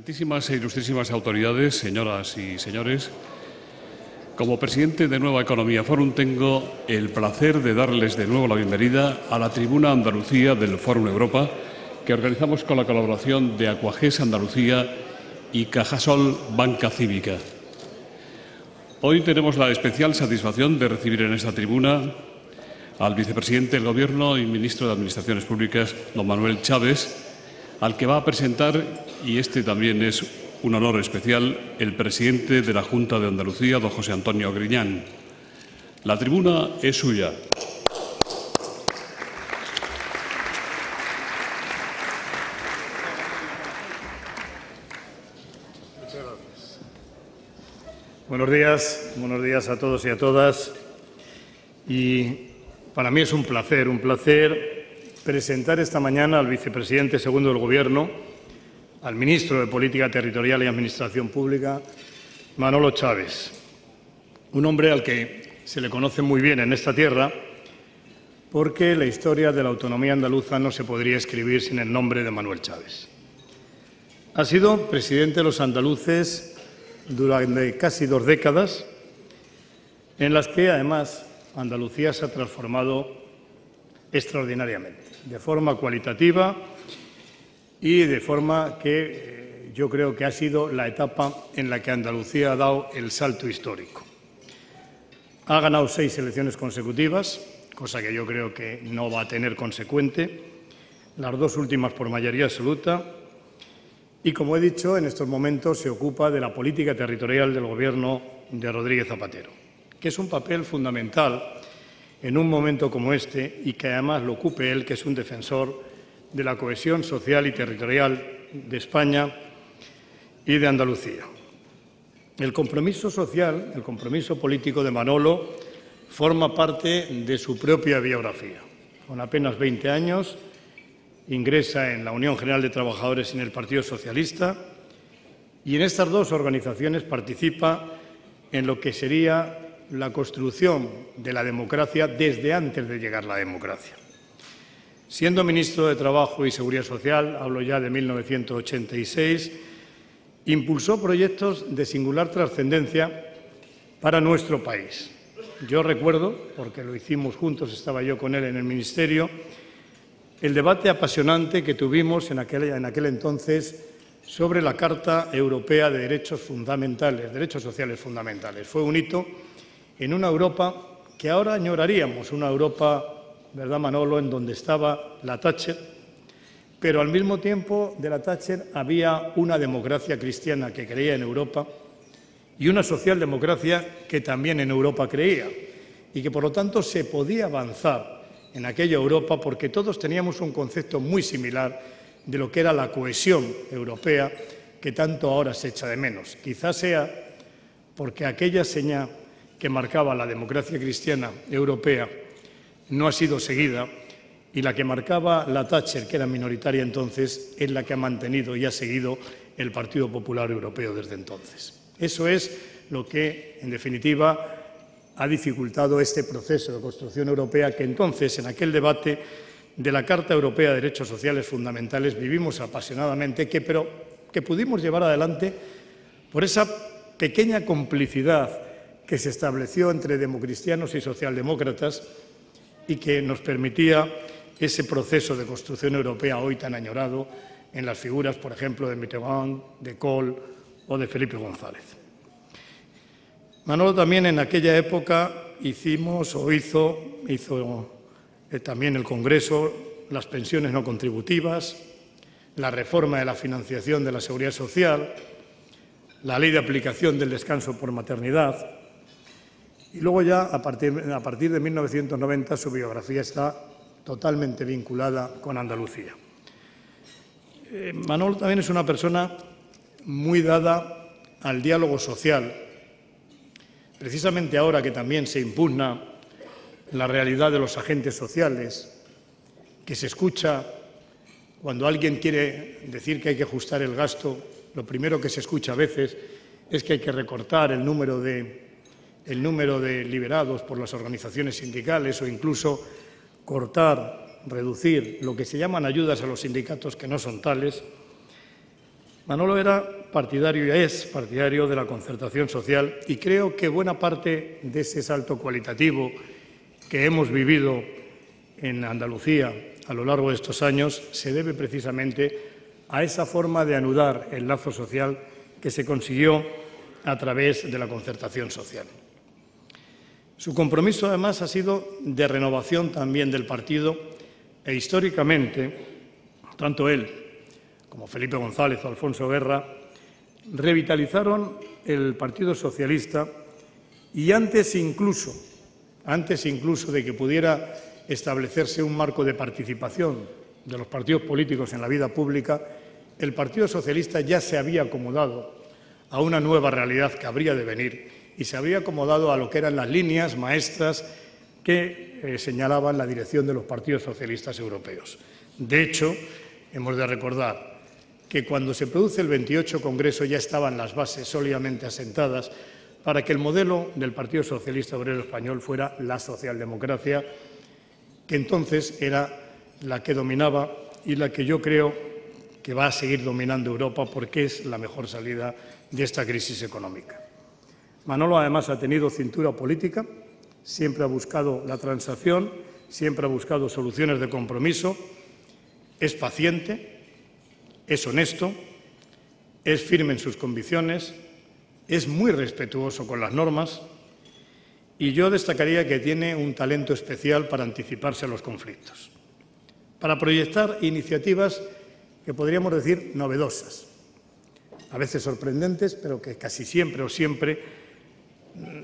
Excelentísimas e ilustrísimas autoridades, señoras y señores, como presidente de Nueva Economía Forum tengo el placer de darles de nuevo la bienvenida a la tribuna Andalucía del Fórum Europa, que organizamos con la colaboración de Aquagés Andalucía y Cajasol Banca Cívica. Hoy tenemos la especial satisfacción de recibir en esta tribuna al vicepresidente del Gobierno y ministro de Administraciones Públicas, don Manuel Chaves, al que va a presentar, y este también es un honor especial, el presidente de la Junta de Andalucía, don José Antonio Griñán. La tribuna es suya. Muchas gracias. Buenos días a todos y a todas. Y para mí es un placer presentar esta mañana al vicepresidente segundo del Gobierno, al ministro de Política Territorial y Administración Pública, Manolo Chaves, un hombre al que se le conoce muy bien en esta tierra porque la historia de la autonomía andaluza no se podría escribir sin el nombre de Manuel Chaves. Ha sido presidente de los andaluces durante casi 2 décadas, en las que, además, Andalucía se ha transformado extraordinariamente, de forma cualitativa y de forma que yo creo que ha sido la etapa en la que Andalucía ha dado el salto histórico. Ha ganado 6 elecciones consecutivas, cosa que yo creo que no va a tener consecuente, las 2 últimas por mayoría absoluta, y, como he dicho, en estos momentos se ocupa de la política territorial del Gobierno de Rodríguez Zapatero, que es un papel fundamental en un momento como este y que además lo ocupe él, que es un defensor de la cohesión social y territorial de España y de Andalucía. El compromiso social, el compromiso político de Manolo forma parte de su propia biografía. Con apenas 20 años ingresa en la Unión General de Trabajadores y en el Partido Socialista y en estas 2 organizaciones participa en lo que sería la construcción de la democracia desde antes de llegar la democracia. Siendo ministro de Trabajo y Seguridad Social, hablo ya de 1986, impulsó proyectos de singular trascendencia para nuestro país. Yo recuerdo, porque lo hicimos juntos, estaba yo con él en el Ministerio, el debate apasionante que tuvimos en aquel entonces sobre la Carta Europea de Derechos Sociales Fundamentales. Fue un hito en una Europa que ahora añoraríamos, una Europa, ¿verdad, Manolo?, en donde estaba la Thatcher, pero al mismo tiempo de la Thatcher había una democracia cristiana que creía en Europa y una socialdemocracia que también en Europa creía y que, por lo tanto, se podía avanzar en aquella Europa porque todos teníamos un concepto muy similar de lo que era la cohesión europea que tanto ahora se echa de menos. Quizás sea porque aquella seña que marcaba la democracia cristiana europea no ha sido seguida y la que marcaba la Thatcher, que era minoritaria entonces, es la que ha mantenido y ha seguido el Partido Popular Europeo desde entonces. Eso es lo que, en definitiva, ha dificultado este proceso de construcción europea que entonces, en aquel debate de la Carta Europea de Derechos Sociales Fundamentales, vivimos apasionadamente, pero que pudimos llevar adelante por esa pequeña complicidad que se estableció entre democristianos y socialdemócratas y que nos permitía ese proceso de construcción europea hoy tan añorado en las figuras, por ejemplo, de Mitterrand, de Kohl o de Felipe González. Manolo también en aquella época hizo también el Congreso las pensiones no contributivas, la reforma de la financiación de la Seguridad Social, la ley de aplicación del descanso por maternidad. Y luego ya, a partir de 1990, su biografía está totalmente vinculada con Andalucía. Manolo también es una persona muy dada al diálogo social. Precisamente ahora que también se impugna la realidad de los agentes sociales, que se escucha cuando alguien quiere decir que hay que ajustar el gasto, lo primero que se escucha a veces es que hay que recortar el número de liberados por las organizaciones sindicales o incluso reducir lo que se llaman ayudas a los sindicatos, que no son tales. Manolo era partidario y es partidario de la concertación social y creo que buena parte de ese salto cualitativo que hemos vivido en Andalucía a lo largo de estos años se debe precisamente a esa forma de anudar el lazo social que se consiguió a través de la concertación social. Su compromiso, además, ha sido de renovación también del partido e, históricamente, tanto él como Felipe González o Alfonso Guerra revitalizaron el Partido Socialista y antes incluso de que pudiera establecerse un marco de participación de los partidos políticos en la vida pública, el Partido Socialista ya se había acomodado a una nueva realidad que habría de venir y se había acomodado a lo que eran las líneas maestras que señalaban la dirección de los partidos socialistas europeos. De hecho, hemos de recordar que cuando se produce el 28 Congreso ya estaban las bases sólidamente asentadas para que el modelo del Partido Socialista Obrero Español fuera la socialdemocracia, que entonces era la que dominaba y la que yo creo que va a seguir dominando Europa porque es la mejor salida de esta crisis económica. Manolo, además, ha tenido cintura política, siempre ha buscado la transacción, siempre ha buscado soluciones de compromiso, es paciente, es honesto, es firme en sus convicciones, es muy respetuoso con las normas y yo destacaría que tiene un talento especial para anticiparse a los conflictos, para proyectar iniciativas que podríamos decir novedosas, a veces sorprendentes, pero que casi siempre o siempre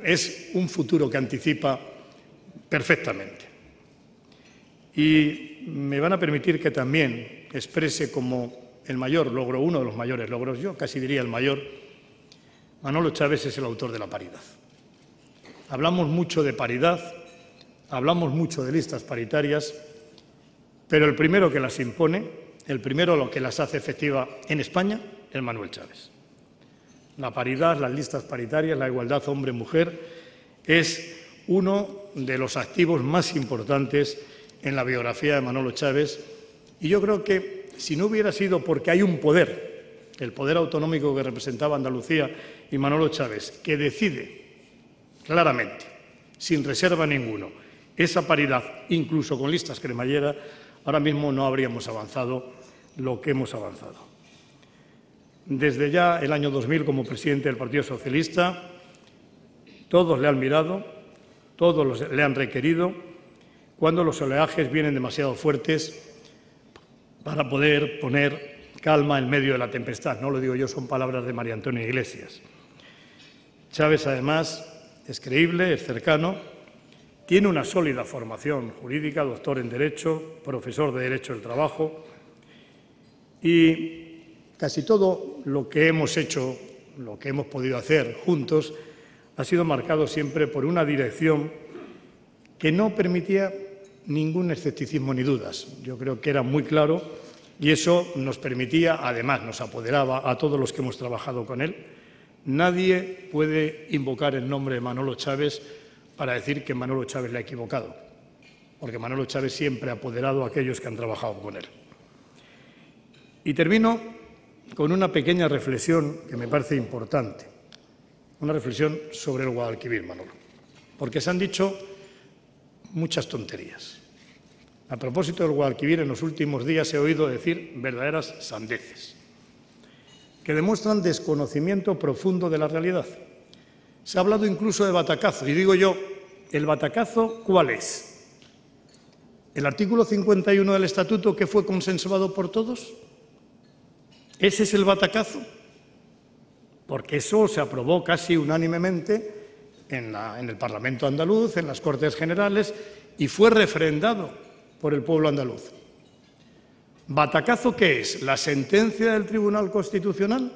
es un futuro que anticipa perfectamente. Y me van a permitir que también exprese como el mayor logro, uno de los mayores logros, yo casi diría el mayor, Manolo Chávez es el autor de la paridad. Hablamos mucho de paridad, hablamos mucho de listas paritarias, pero el primero que las impone, el primero que las hace efectiva en España, es Manuel Chávez. La paridad, las listas paritarias, la igualdad hombre-mujer es uno de los activos más importantes en la biografía de Manolo Chávez y yo creo que si no hubiera sido porque hay un poder, el poder autonómico que representaba Andalucía y Manolo Chávez, que decide claramente, sin reserva ninguno, esa paridad, incluso con listas cremallera, ahora mismo no habríamos avanzado lo que hemos avanzado. Desde ya el año 2000, como presidente del Partido Socialista, todos le han mirado, todos le han requerido, cuando los oleajes vienen demasiado fuertes para poder poner calma en medio de la tempestad. No lo digo yo, son palabras de María Antonia Iglesias. Chávez, además, es creíble, es cercano, tiene una sólida formación jurídica, doctor en Derecho, profesor de Derecho del Trabajo y casi todo lo que hemos hecho, lo que hemos podido hacer juntos, ha sido marcado siempre por una dirección que no permitía ningún escepticismo ni dudas. Yo creo que era muy claro y eso nos permitía, además nos apoderaba a todos los que hemos trabajado con él. Nadie puede invocar el nombre de Manolo Chávez para decir que Manolo Chávez le ha equivocado, porque Manolo Chávez siempre ha apoderado a aquellos que han trabajado con él. Y termino con una pequeña reflexión que me parece importante, una reflexión sobre el Guadalquivir, Manolo, porque se han dicho muchas tonterías. A propósito del Guadalquivir, en los últimos días he oído decir verdaderas sandeces, que demuestran desconocimiento profundo de la realidad. Se ha hablado incluso de batacazo, y digo yo, ¿el batacazo cuál es? ¿El artículo 51 del Estatuto que fue consensuado por todos? ¿Ese es el batacazo? Porque eso se aprobó casi unánimemente en el Parlamento andaluz, en las Cortes Generales, y fue refrendado por el pueblo andaluz. ¿Batacazo qué es? ¿La sentencia del Tribunal Constitucional?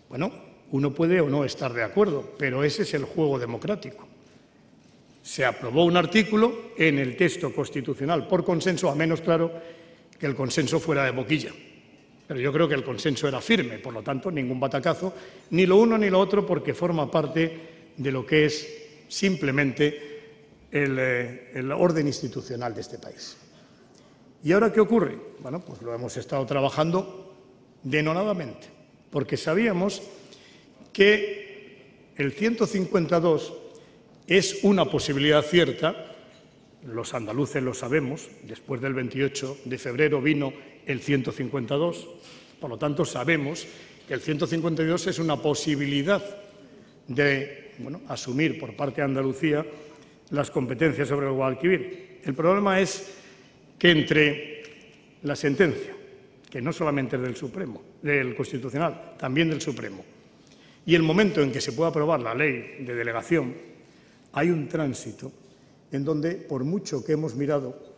Bueno, uno puede o no estar de acuerdo, pero ese es el juego democrático. Se aprobó un artículo en el texto constitucional por consenso, a menos, claro, que el consenso fuera de boquilla. Pero yo creo que el consenso era firme, por lo tanto, ningún batacazo, ni lo uno ni lo otro, porque forma parte de lo que es simplemente el orden institucional de este país. ¿Y ahora qué ocurre? Bueno, pues lo hemos estado trabajando denodadamente, porque sabíamos que el 152 es una posibilidad cierta. Los andaluces lo sabemos, después del 28 de febrero vino el 152, por lo tanto sabemos que el 152 es una posibilidad de asumir por parte de Andalucía las competencias sobre el Guadalquivir. El problema es que entre la sentencia, que no solamente es del Constitucional, también del Supremo, y el momento en que se pueda aprobar la ley de delegación, hay un tránsito en donde, por mucho que hemos mirado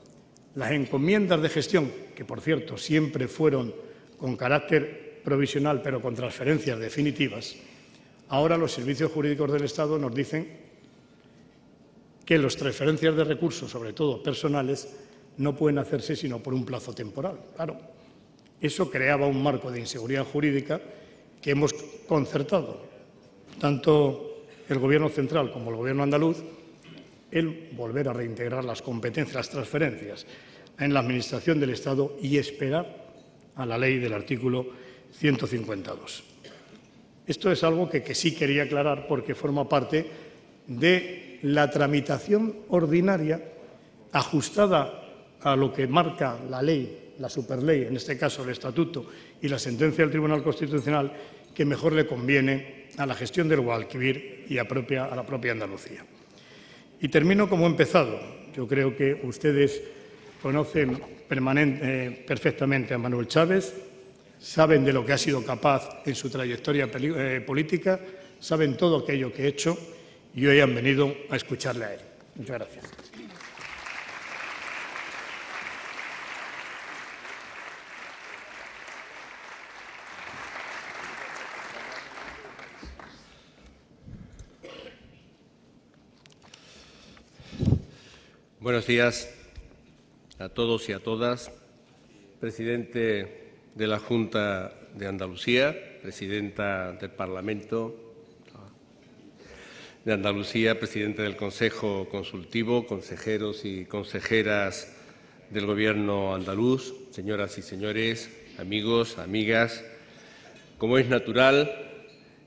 las encomiendas de gestión, que por cierto siempre fueron con carácter provisional pero con transferencias definitivas, ahora los servicios jurídicos del Estado nos dicen que las transferencias de recursos, sobre todo personales, no pueden hacerse sino por un plazo temporal. Claro, eso creaba un marco de inseguridad jurídica que hemos concertado, tanto el Gobierno central como el Gobierno andaluz, el volver a reintegrar las competencias, las transferencias en la Administración del Estado y esperar a la ley del artículo 152. Esto es algo que sí quería aclarar porque forma parte de la tramitación ordinaria ajustada a lo que marca la ley, la superley, en este caso el Estatuto y la sentencia del Tribunal Constitucional, que mejor le conviene a la gestión del Guadalquivir y a la propia Andalucía. Y termino como he empezado. Yo creo que ustedes conocen perfectamente a Manuel Chávez, saben de lo que ha sido capaz en su trayectoria política, saben todo aquello que ha hecho y hoy han venido a escucharle a él. Muchas gracias. Buenos días a todos y a todas. Presidente de la Junta de Andalucía, presidenta del Parlamento de Andalucía, presidente del Consejo Consultivo, consejeros y consejeras del Gobierno andaluz, señoras y señores, amigos, amigas. Como es natural,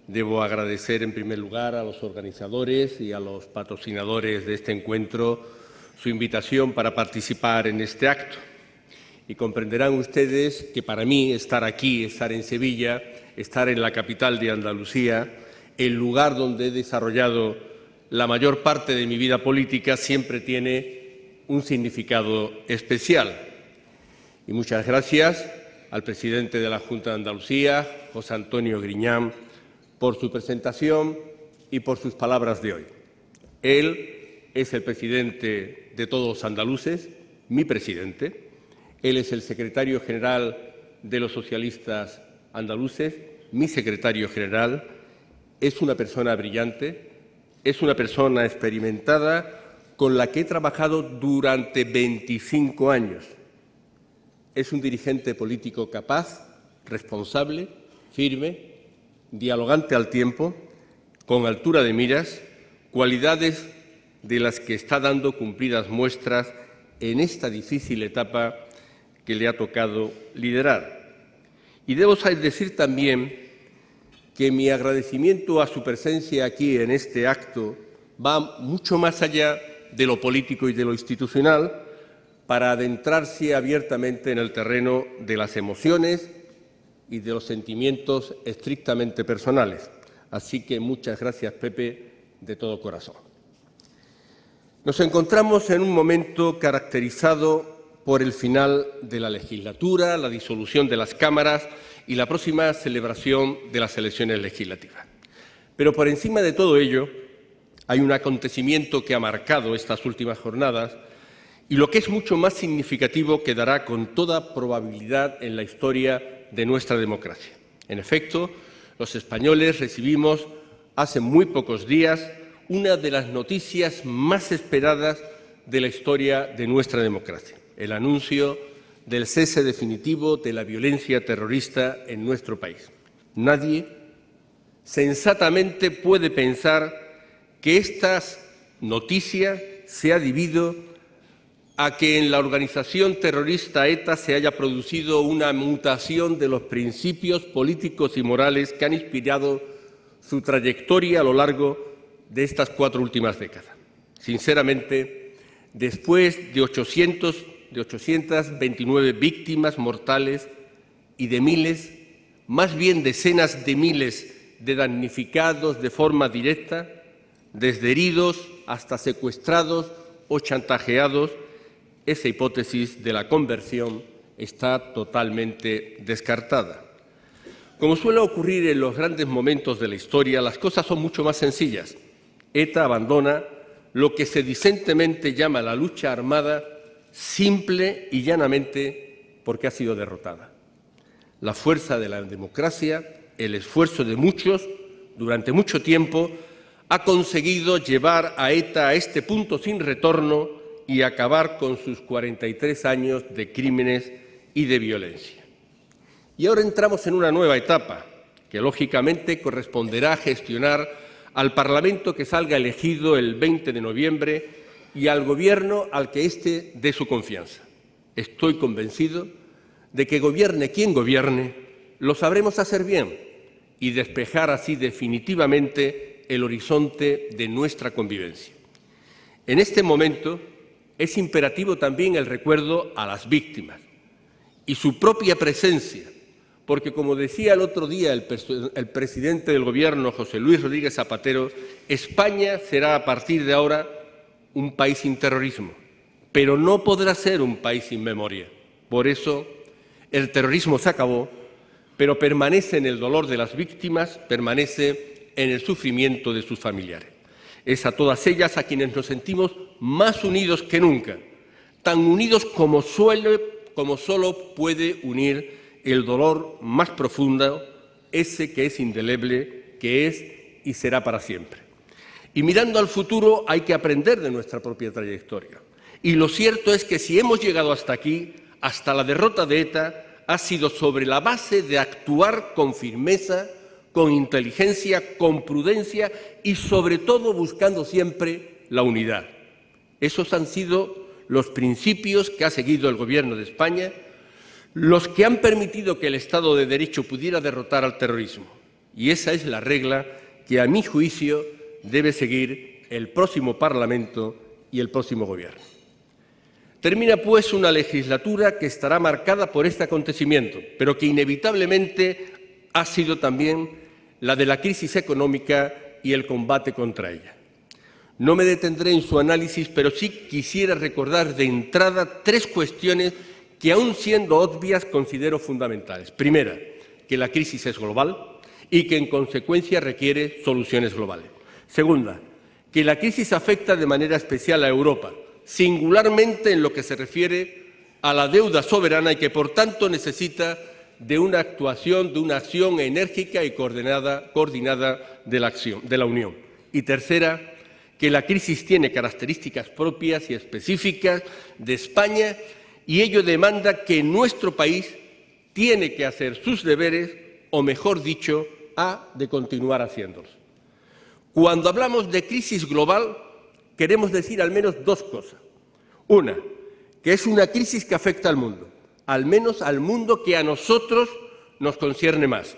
debo agradecer en primer lugar a los organizadores y a los patrocinadores de este encuentro su invitación para participar en este acto. Y comprenderán ustedes que para mí estar aquí, estar en Sevilla, estar en la capital de Andalucía, el lugar donde he desarrollado la mayor parte de mi vida política, siempre tiene un significado especial. Y muchas gracias al presidente de la Junta de Andalucía, José Antonio Griñán, por su presentación y por sus palabras de hoy. Él es el presidente de todos los andaluces, mi presidente. Él es el secretario general de los socialistas andaluces, mi secretario general. Es una persona brillante, es una persona experimentada con la que he trabajado durante 25 años. Es un dirigente político capaz, responsable, firme, dialogante al tiempo, con altura de miras, cualidades de las que está dando cumplidas muestras en esta difícil etapa que le ha tocado liderar. Y debo decir también que mi agradecimiento a su presencia aquí en este acto va mucho más allá de lo político y de lo institucional para adentrarse abiertamente en el terreno de las emociones y de los sentimientos estrictamente personales. Así que muchas gracias, Pepe, de todo corazón. Nos encontramos en un momento caracterizado por el final de la legislatura, la disolución de las cámaras y la próxima celebración de las elecciones legislativas. Pero por encima de todo ello, hay un acontecimiento que ha marcado estas últimas jornadas y lo que es mucho más significativo quedará con toda probabilidad en la historia de nuestra democracia. En efecto, los españoles recibimos hace muy pocos días una de las noticias más esperadas de la historia de nuestra democracia, el anuncio del cese definitivo de la violencia terrorista en nuestro país. Nadie sensatamente puede pensar que esta noticia se ha debido a que en la organización terrorista ETA se haya producido una mutación de los principios políticos y morales que han inspirado su trayectoria a lo largo de estas 4 últimas décadas. Sinceramente, después de 829 víctimas mortales y de miles, más bien decenas de miles de damnificados de forma directa, desde heridos hasta secuestrados o chantajeados, esa hipótesis de la conversión está totalmente descartada. Como suele ocurrir en los grandes momentos de la historia, las cosas son mucho más sencillas. ETA abandona lo que se decentemente llama la lucha armada, simple y llanamente porque ha sido derrotada. La fuerza de la democracia, el esfuerzo de muchos, durante mucho tiempo, ha conseguido llevar a ETA a este punto sin retorno y acabar con sus 43 años de crímenes y de violencia. Y ahora entramos en una nueva etapa que, lógicamente, corresponderá a gestionar al Parlamento que salga elegido el 20 de noviembre y al Gobierno al que éste dé su confianza. Estoy convencido de que gobierne quien gobierne, lo sabremos hacer bien y despejar así definitivamente el horizonte de nuestra convivencia. En este momento es imperativo también el recuerdo a las víctimas y su propia presencia, porque, como decía el otro día el presidente del Gobierno, José Luis Rodríguez Zapatero, España será a partir de ahora un país sin terrorismo, pero no podrá ser un país sin memoria. Por eso, el terrorismo se acabó, pero permanece en el dolor de las víctimas, permanece en el sufrimiento de sus familiares. Es a todas ellas a quienes nos sentimos más unidos que nunca, tan unidos como solo puede unir el dolor más profundo, ese que es indeleble, que es y será para siempre. Y mirando al futuro hay que aprender de nuestra propia trayectoria. Y lo cierto es que si hemos llegado hasta aquí, hasta la derrota de ETA, ha sido sobre la base de actuar con firmeza, con inteligencia, con prudencia y, sobre todo, buscando siempre la unidad. Esos han sido los principios que ha seguido el Gobierno de España, los que han permitido que el Estado de Derecho pudiera derrotar al terrorismo. Y esa es la regla que, a mi juicio, debe seguir el próximo Parlamento y el próximo Gobierno. Termina, pues, una legislatura que estará marcada por este acontecimiento, pero que inevitablemente ha sido también la de la crisis económica y el combate contra ella. No me detendré en su análisis, pero sí quisiera recordar de entrada 3 cuestiones que, aun siendo obvias, considero fundamentales. Primera, que la crisis es global y que, en consecuencia, requiere soluciones globales. Segunda, que la crisis afecta de manera especial a Europa, singularmente en lo que se refiere a la deuda soberana y que, por tanto, necesita de una actuación, de una acción enérgica y coordinada de la Unión. Y tercera, que la crisis tiene características propias y específicas de España y ello demanda que nuestro país tiene que hacer sus deberes, o mejor dicho, ha de continuar haciéndolos. Cuando hablamos de crisis global, queremos decir al menos 2 cosas. Una, que es una crisis que afecta al mundo, al menos al mundo que a nosotros nos concierne más.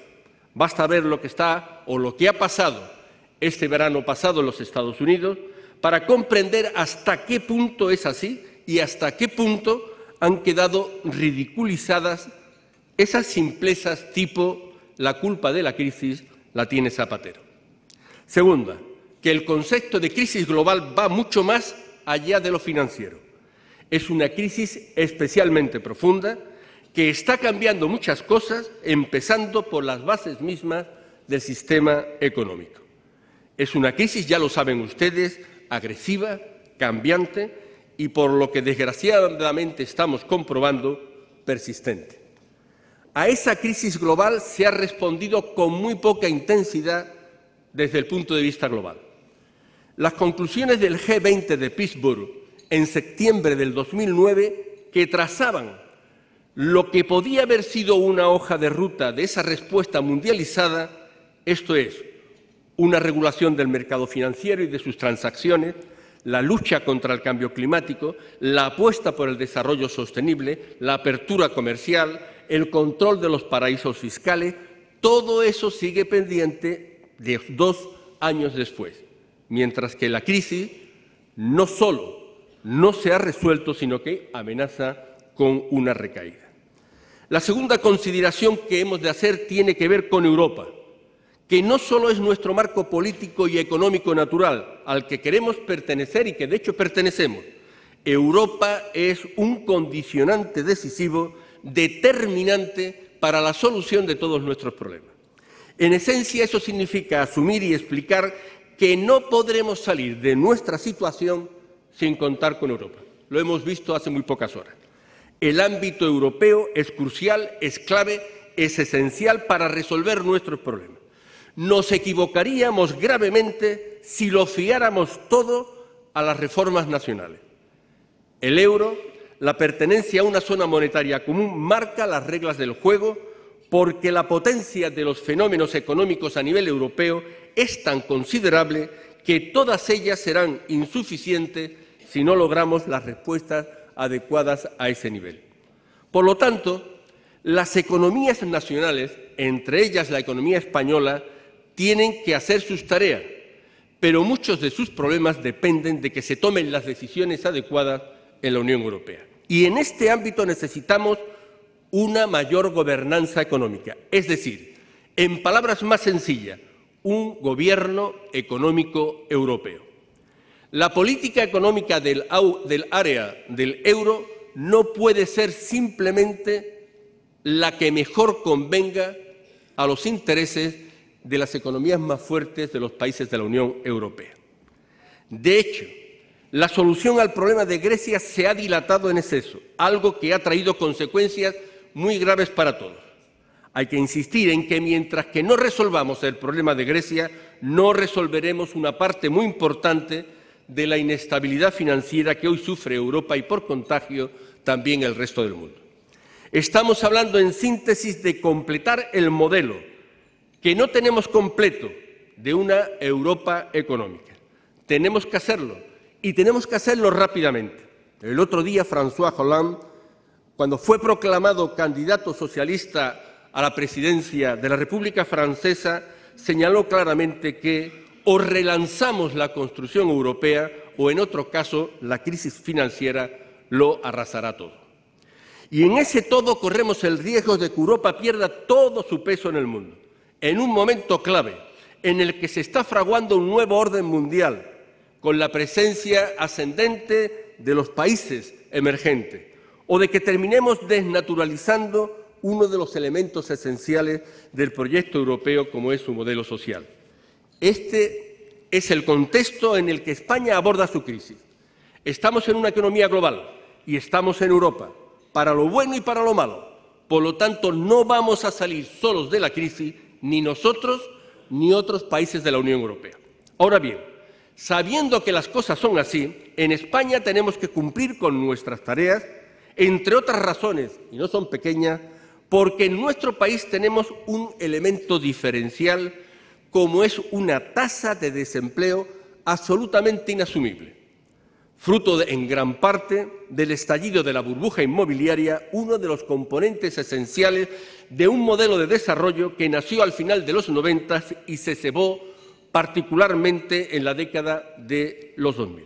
Basta ver lo que está o lo que ha pasado este verano pasado en los Estados Unidos para comprender hasta qué punto es así y hasta qué punto han quedado ridiculizadas esas simplezas tipo la culpa de la crisis la tiene Zapatero. Segunda, que el concepto de crisis global va mucho más allá de lo financiero. Es una crisis especialmente profunda que está cambiando muchas cosas, empezando por las bases mismas del sistema económico. Es una crisis, ya lo saben ustedes, agresiva, cambiante y, por lo que desgraciadamente estamos comprobando, persistente. A esa crisis global se ha respondido con muy poca intensidad desde el punto de vista global. Las conclusiones del G20 de Pittsburgh en septiembre del 2009, que trazaban lo que podía haber sido una hoja de ruta de esa respuesta mundializada, esto es, una regulación del mercado financiero y de sus transacciones, la lucha contra el cambio climático, la apuesta por el desarrollo sostenible, la apertura comercial, el control de los paraísos fiscales, todo eso sigue pendiente de 2 años después, mientras que la crisis no solo no se ha resuelto, sino que amenaza con una recaída. La segunda consideración que hemos de hacer tiene que ver con Europa, que no solo es nuestro marco político y económico natural, al que queremos pertenecer y que de hecho pertenecemos. Europa es un condicionante decisivo, determinante para la solución de todos nuestros problemas. En esencia, eso significa asumir y explicar que no podremos salir de nuestra situación sin contar con Europa. Lo hemos visto hace muy pocas horas. El ámbito europeo es crucial, es clave, es esencial para resolver nuestros problemas. Nos equivocaríamos gravemente si lo fiáramos todo a las reformas nacionales. El euro, la pertenencia a una zona monetaria común, marca las reglas del juego porque la potencia de los fenómenos económicos a nivel europeo es tan considerable que todas ellas serán insuficientes si no logramos las respuestas adecuadas a ese nivel. Por lo tanto, las economías nacionales, entre ellas la economía española, tienen que hacer sus tareas, pero muchos de sus problemas dependen de que se tomen las decisiones adecuadas en la Unión Europea. Y en este ámbito necesitamos una mayor gobernanza económica, es decir, en palabras más sencillas, un gobierno económico europeo. La política económica del área del euro no puede ser simplemente la que mejor convenga a los intereses de las economías más fuertes de los países de la Unión Europea. De hecho, la solución al problema de Grecia se ha dilatado en exceso, algo que ha traído consecuencias muy graves para todos. Hay que insistir en que mientras que no resolvamos el problema de Grecia, no resolveremos una parte muy importante de la inestabilidad financiera que hoy sufre Europa y, por contagio, también el resto del mundo. Estamos hablando, en síntesis, de completar el modelo que no tenemos completo de una Europa económica. Tenemos que hacerlo, y tenemos que hacerlo rápidamente. El otro día, François Hollande, cuando fue proclamado candidato socialista a la presidencia de la República Francesa, señaló claramente que o relanzamos la construcción europea o, en otro caso, la crisis financiera lo arrasará todo. Y en ese todo corremos el riesgo de que Europa pierda todo su peso en el mundo, en un momento clave en el que se está fraguando un nuevo orden mundial, con la presencia ascendente de los países emergentes, o de que terminemos desnaturalizando uno de los elementos esenciales del proyecto europeo, como es su modelo social. Este es el contexto en el que España aborda su crisis. Estamos en una economía global y estamos en Europa, para lo bueno y para lo malo. Por lo tanto, no vamos a salir solos de la crisis, ni nosotros ni otros países de la Unión Europea. Ahora bien, sabiendo que las cosas son así, en España tenemos que cumplir con nuestras tareas, entre otras razones, y no son pequeñas, porque en nuestro país tenemos un elemento diferencial, como es una tasa de desempleo absolutamente inasumible, fruto en gran parte del estallido de la burbuja inmobiliaria, uno de los componentes esenciales de un modelo de desarrollo que nació al final de los 90 y se cebó particularmente en la década de los 2000.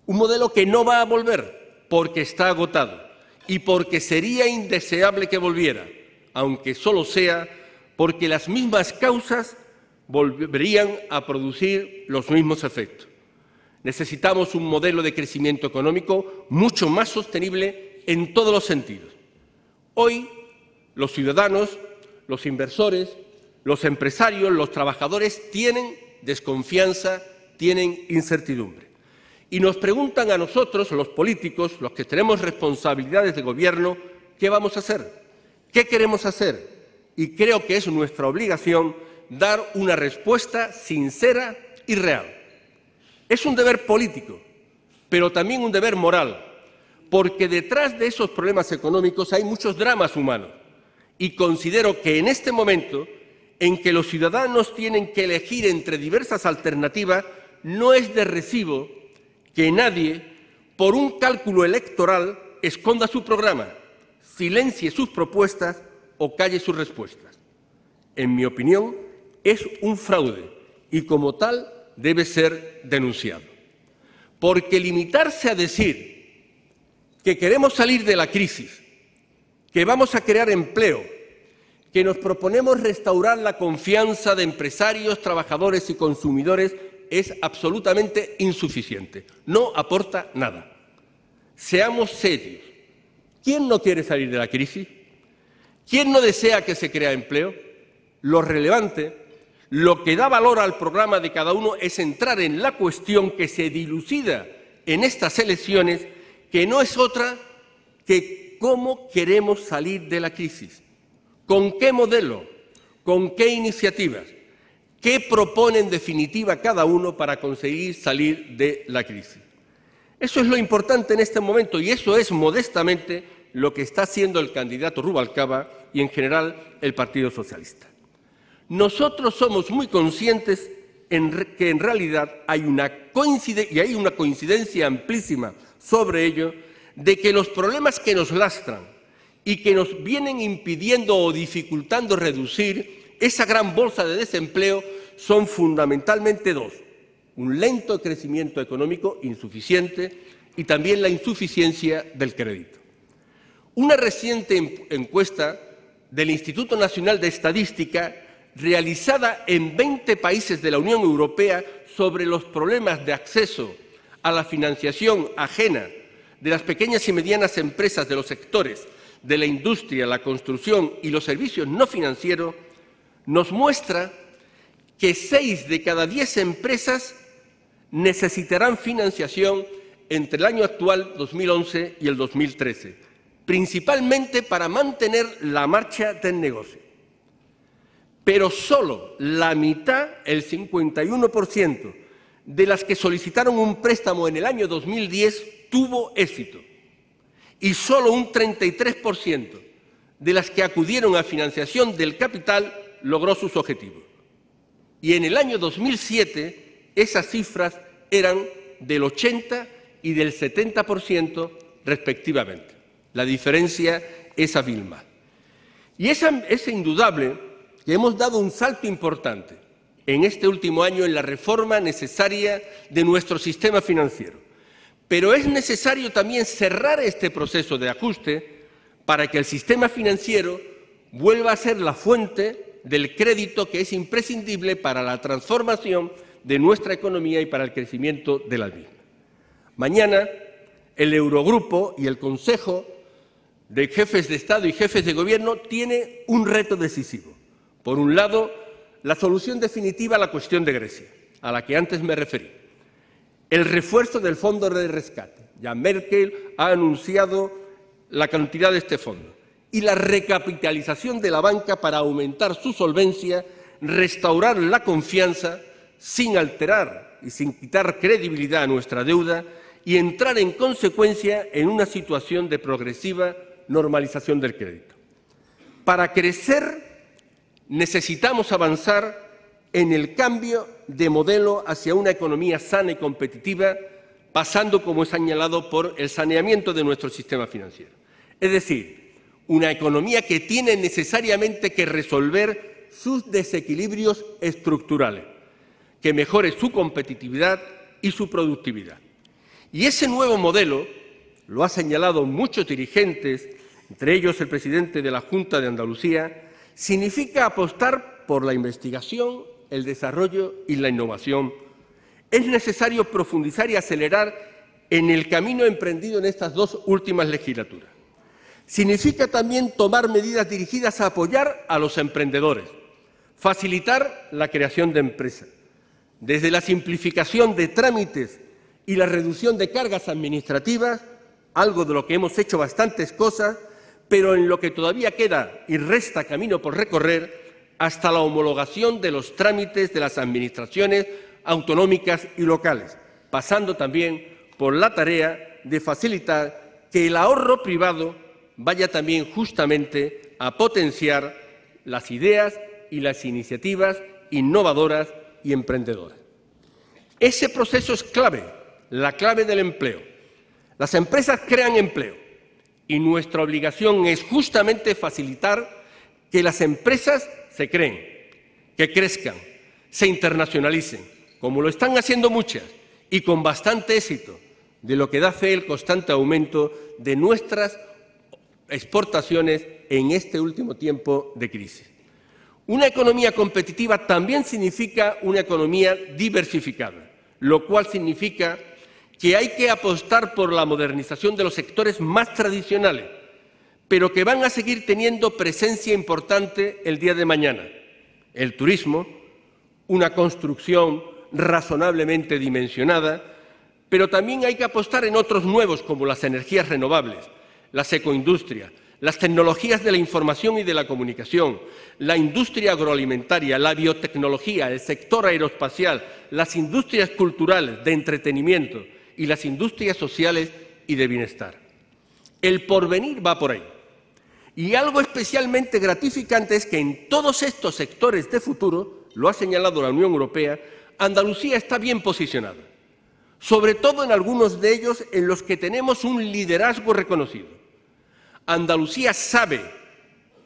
Un modelo que no va a volver porque está agotado y porque sería indeseable que volviera, aunque solo sea porque las mismas causas volverían a producir los mismos efectos. Necesitamos un modelo de crecimiento económico mucho más sostenible en todos los sentidos. Hoy, los ciudadanos, los inversores, los empresarios, los trabajadores tienen desconfianza, tienen incertidumbre. Y nos preguntan a nosotros, los políticos, los que tenemos responsabilidades de gobierno, ¿qué vamos a hacer? ¿Qué queremos hacer? Y creo que es nuestra obligación dar una respuesta sincera y real. Es un deber político, pero también un deber moral, porque detrás de esos problemas económicos hay muchos dramas humanos. Y considero que en este momento, en que los ciudadanos tienen que elegir entre diversas alternativas, no es de recibo que nadie, por un cálculo electoral, esconda su programa, silencie sus propuestas o calle sus respuestas. En mi opinión, es un fraude y, como tal, debe ser denunciado. Porque limitarse a decir que queremos salir de la crisis, que vamos a crear empleo, que nos proponemos restaurar la confianza de empresarios, trabajadores y consumidores, es absolutamente insuficiente. No aporta nada. Seamos serios. ¿Quién no quiere salir de la crisis? ¿Quién no desea que se cree empleo? Lo relevante, lo que da valor al programa de cada uno es entrar en la cuestión que se dilucida en estas elecciones, que no es otra que cómo queremos salir de la crisis, con qué modelo, con qué iniciativas, qué propone en definitiva cada uno para conseguir salir de la crisis. Eso es lo importante en este momento y eso es modestamente lo que está haciendo el candidato Rubalcaba y en general el Partido Socialista. Nosotros somos muy conscientes que en realidad hay una coincidencia amplísima sobre ello, de que los problemas que nos lastran y que nos vienen impidiendo o dificultando reducir esa gran bolsa de desempleo son fundamentalmente dos: un lento crecimiento económico insuficiente y también la insuficiencia del crédito. Una reciente encuesta del Instituto Nacional de Estadística, realizada en 20 países de la Unión Europea sobre los problemas de acceso a la financiación ajena de las pequeñas y medianas empresas de los sectores de la industria, la construcción y los servicios no financieros, nos muestra que 6 de cada 10 empresas necesitarán financiación entre el año actual, 2011, y el 2013, principalmente para mantener la marcha del negocio. Pero solo la mitad, el 51%, de las que solicitaron un préstamo en el año 2010 tuvo éxito y solo un 33% de las que acudieron a financiación del capital logró sus objetivos. Y en el año 2007 esas cifras eran del 80% y del 70% respectivamente. La diferencia es abismal. Y es indudable que hemos dado un salto importante en este último año en la reforma necesaria de nuestro sistema financiero. Pero es necesario también cerrar este proceso de ajuste para que el sistema financiero vuelva a ser la fuente del crédito que es imprescindible para la transformación de nuestra economía y para el crecimiento de la misma. Mañana, el Eurogrupo y el Consejo de Jefes de Estado y Jefes de Gobierno tiene un reto decisivo. Por un lado, la solución definitiva a la cuestión de Grecia, a la que antes me referí. El refuerzo del fondo de rescate. Ya Merkel ha anunciado la cantidad de este fondo. Y la recapitalización de la banca para aumentar su solvencia, restaurar la confianza sin alterar y sin quitar credibilidad a nuestra deuda y entrar en consecuencia en una situación de progresiva normalización del crédito. Para crecer necesitamos avanzar en el cambio de modelo hacia una economía sana y competitiva, pasando, como he señalado, por el saneamiento de nuestro sistema financiero. Es decir, una economía que tiene necesariamente que resolver sus desequilibrios estructurales, que mejore su competitividad y su productividad. Y ese nuevo modelo, lo han señalado muchos dirigentes, entre ellos el presidente de la Junta de Andalucía, significa apostar por la investigación, el desarrollo y la innovación. Es necesario profundizar y acelerar en el camino emprendido en estas dos últimas legislaturas. Significa también tomar medidas dirigidas a apoyar a los emprendedores, facilitar la creación de empresas, desde la simplificación de trámites y la reducción de cargas administrativas, algo de lo que hemos hecho bastantes cosas, pero en lo que todavía queda y resta camino por recorrer, hasta la homologación de los trámites de las administraciones autonómicas y locales, pasando también por la tarea de facilitar que el ahorro privado vaya también justamente a potenciar las ideas y las iniciativas innovadoras y emprendedoras. Ese proceso es clave. la clave del empleo. Las empresas crean empleo y nuestra obligación es justamente facilitar que las empresas se creen, que crezcan, se internacionalicen, como lo están haciendo muchas y con bastante éxito, de lo que da fe el constante aumento de nuestras exportaciones en este último tiempo de crisis. Una economía competitiva también significa una economía diversificada, lo cual significa que hay que apostar por la modernización de los sectores más tradicionales, pero que van a seguir teniendo presencia importante el día de mañana. El turismo, una construcción razonablemente dimensionada, pero también hay que apostar en otros nuevos como las energías renovables, las ecoindustrias, las tecnologías de la información y de la comunicación, la industria agroalimentaria, la biotecnología, el sector aeroespacial, las industrias culturales de entretenimiento y las industrias sociales y de bienestar. El porvenir va por ahí. Y algo especialmente gratificante es que en todos estos sectores de futuro, lo ha señalado la Unión Europea, Andalucía está bien posicionada, sobre todo en algunos de ellos en los que tenemos un liderazgo reconocido. Andalucía sabe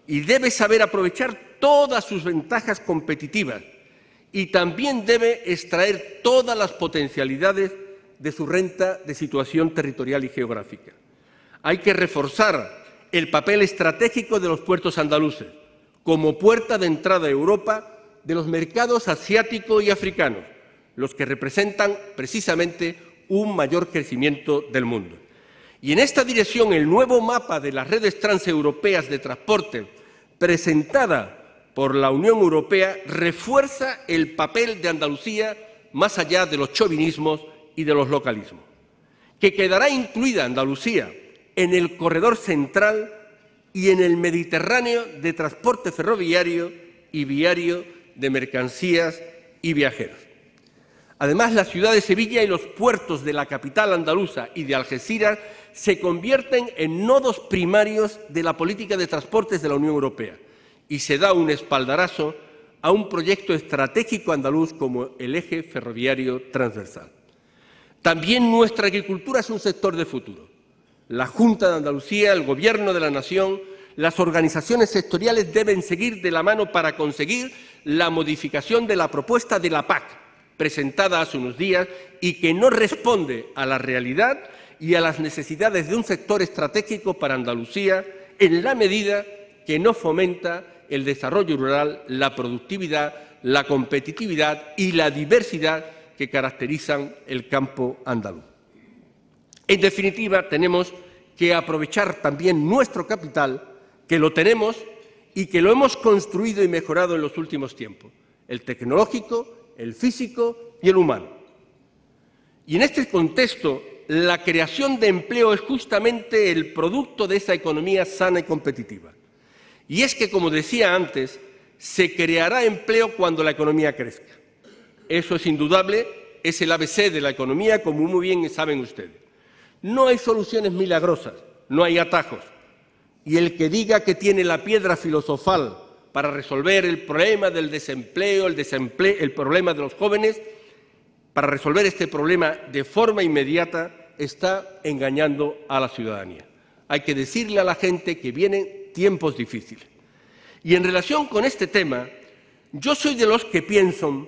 y debe saber aprovechar todas sus ventajas competitivas y también debe extraer todas las potencialidades de su renta de situación territorial y geográfica. Hay que reforzar el papel estratégico de los puertos andaluces como puerta de entrada a Europa de los mercados asiático y africanos, los que representan precisamente un mayor crecimiento del mundo. Y en esta dirección, el nuevo mapa de las redes transeuropeas de transporte presentada por la Unión Europea refuerza el papel de Andalucía más allá de los chauvinismos y de los localismos, que quedará incluida Andalucía en el corredor central y en el Mediterráneo de transporte ferroviario y viario de mercancías y viajeros. Además, la ciudad de Sevilla y los puertos de la capital andaluza y de Algeciras se convierten en nodos primarios de la política de transportes de la Unión Europea y se da un espaldarazo a un proyecto estratégico andaluz como el eje ferroviario transversal. También nuestra agricultura es un sector de futuro. La Junta de Andalucía, el Gobierno de la Nación, las organizaciones sectoriales deben seguir de la mano para conseguir la modificación de la propuesta de la PAC, presentada hace unos días y que no responde a la realidad y a las necesidades de un sector estratégico para Andalucía en la medida que no fomenta el desarrollo rural, la productividad, la competitividad y la diversidad que caracterizan el campo andaluz. En definitiva, tenemos que aprovechar también nuestro capital, que lo tenemos y que lo hemos construido y mejorado en los últimos tiempos, el tecnológico, el físico y el humano. Y en este contexto, la creación de empleo es justamente el producto de esa economía sana y competitiva. Y es que, como decía antes, se creará empleo cuando la economía crezca. Eso es indudable, es el ABC de la economía, como muy bien saben ustedes. No hay soluciones milagrosas, no hay atajos. Y el que diga que tiene la piedra filosofal para resolver el problema del desempleo, el problema de los jóvenes, para resolver este problema de forma inmediata, está engañando a la ciudadanía. Hay que decirle a la gente que vienen tiempos difíciles. Y en relación con este tema, yo soy de los que pienso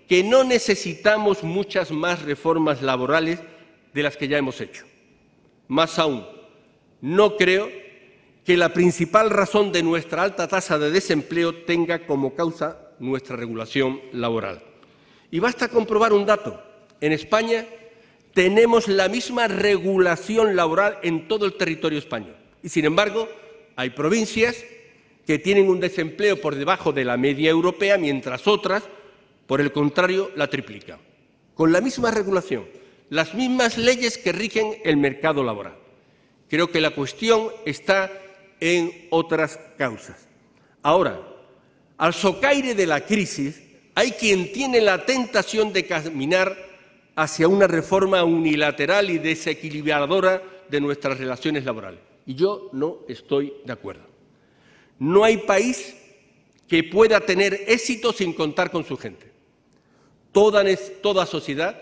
que no necesitamos muchas más reformas laborales de las que ya hemos hecho. Más aún, no creo que la principal razón de nuestra alta tasa de desempleo tenga como causa nuestra regulación laboral. Y basta comprobar un dato. En España tenemos la misma regulación laboral en todo el territorio español. Y, sin embargo, hay provincias que tienen un desempleo por debajo de la media europea, mientras otras, por el contrario, la triplican. Con la misma regulación, las mismas leyes que rigen el mercado laboral. Creo que la cuestión está en otras causas. Ahora, al socaire de la crisis, hay quien tiene la tentación de caminar hacia una reforma unilateral y desequilibradora de nuestras relaciones laborales. Y yo no estoy de acuerdo. No hay país que pueda tener éxito sin contar con su gente. Toda sociedad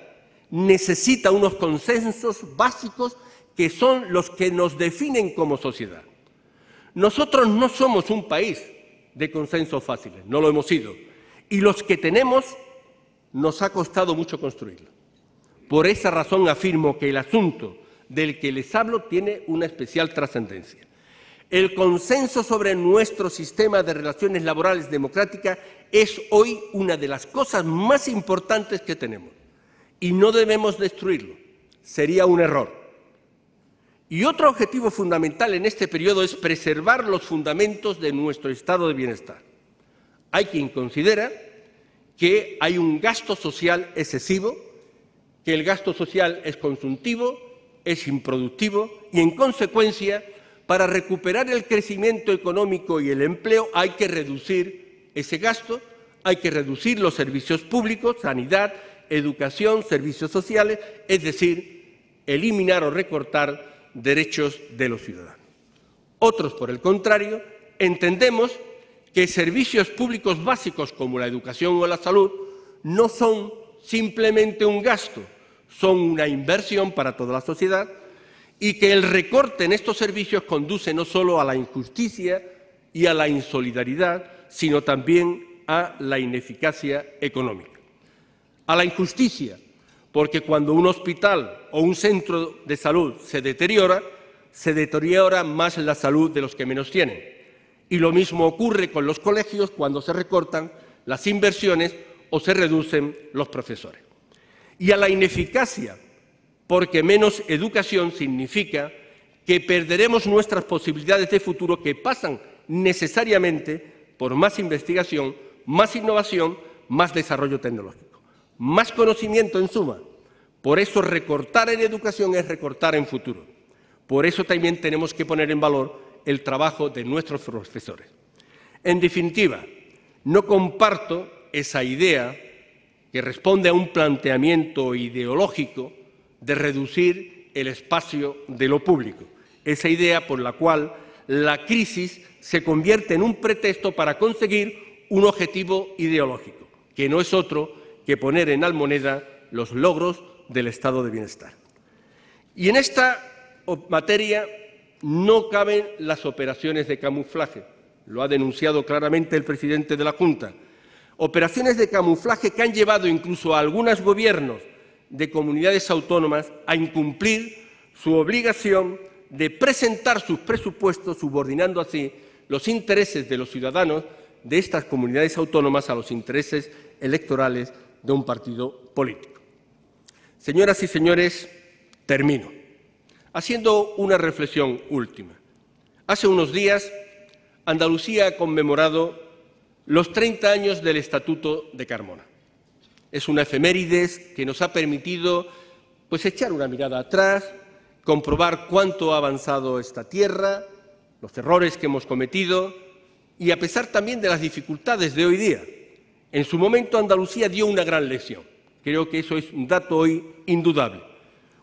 necesita unos consensos básicos que son los que nos definen como sociedad. Nosotros no somos un país de consensos fáciles, no lo hemos sido, y los que tenemos nos ha costado mucho construirlos. Por esa razón afirmo que el asunto del que les hablo tiene una especial trascendencia. El consenso sobre nuestro sistema de relaciones laborales democráticas es hoy una de las cosas más importantes que tenemos y no debemos destruirlo. Sería un error. Y otro objetivo fundamental en este periodo es preservar los fundamentos de nuestro estado de bienestar. Hay quien considera que hay un gasto social excesivo, que el gasto social es consuntivo, es improductivo y, en consecuencia, para recuperar el crecimiento económico y el empleo hay que reducir ese gasto, hay que reducir los servicios públicos, sanidad, educación, servicios sociales, es decir, eliminar o recortar derechos de los ciudadanos. Otros, por el contrario, entendemos que servicios públicos básicos como la educación o la salud no son simplemente un gasto, son una inversión para toda la sociedad y que el recorte en estos servicios conduce no solo a la injusticia y a la insolidaridad, sino también a la ineficacia económica. A la injusticia, porque cuando un hospital o un centro de salud se deteriora más la salud de los que menos tienen. Y lo mismo ocurre con los colegios cuando se recortan las inversiones o se reducen los profesores. Y a la ineficacia, porque menos educación significa que perderemos nuestras posibilidades de futuro que pasan necesariamente por más investigación, más innovación, más desarrollo tecnológico, más conocimiento en suma. Por eso recortar en educación es recortar en futuro. Por eso también tenemos que poner en valor el trabajo de nuestros profesores. En definitiva, no comparto esa idea que responde a un planteamiento ideológico de reducir el espacio de lo público, esa idea por la cual la crisis se convierte en un pretexto para conseguir un objetivo ideológico, que no es otro que poner en almoneda los logros del estado de bienestar. Y en esta materia no caben las operaciones de camuflaje, lo ha denunciado claramente el presidente de la Junta, operaciones de camuflaje que han llevado incluso a algunos gobiernos de comunidades autónomas a incumplir su obligación de presentar sus presupuestos, subordinando así los intereses de los ciudadanos de estas comunidades autónomas a los intereses electorales de un partido político. Señoras y señores, termino haciendo una reflexión última. Hace unos días, Andalucía ha conmemorado los 30 años del Estatuto de Carmona. Es una efemérides que nos ha permitido echar una mirada atrás, comprobar cuánto ha avanzado esta tierra, los errores que hemos cometido y a pesar también de las dificultades de hoy día. En su momento Andalucía dio una gran lección. Creo que eso es un dato hoy indudable.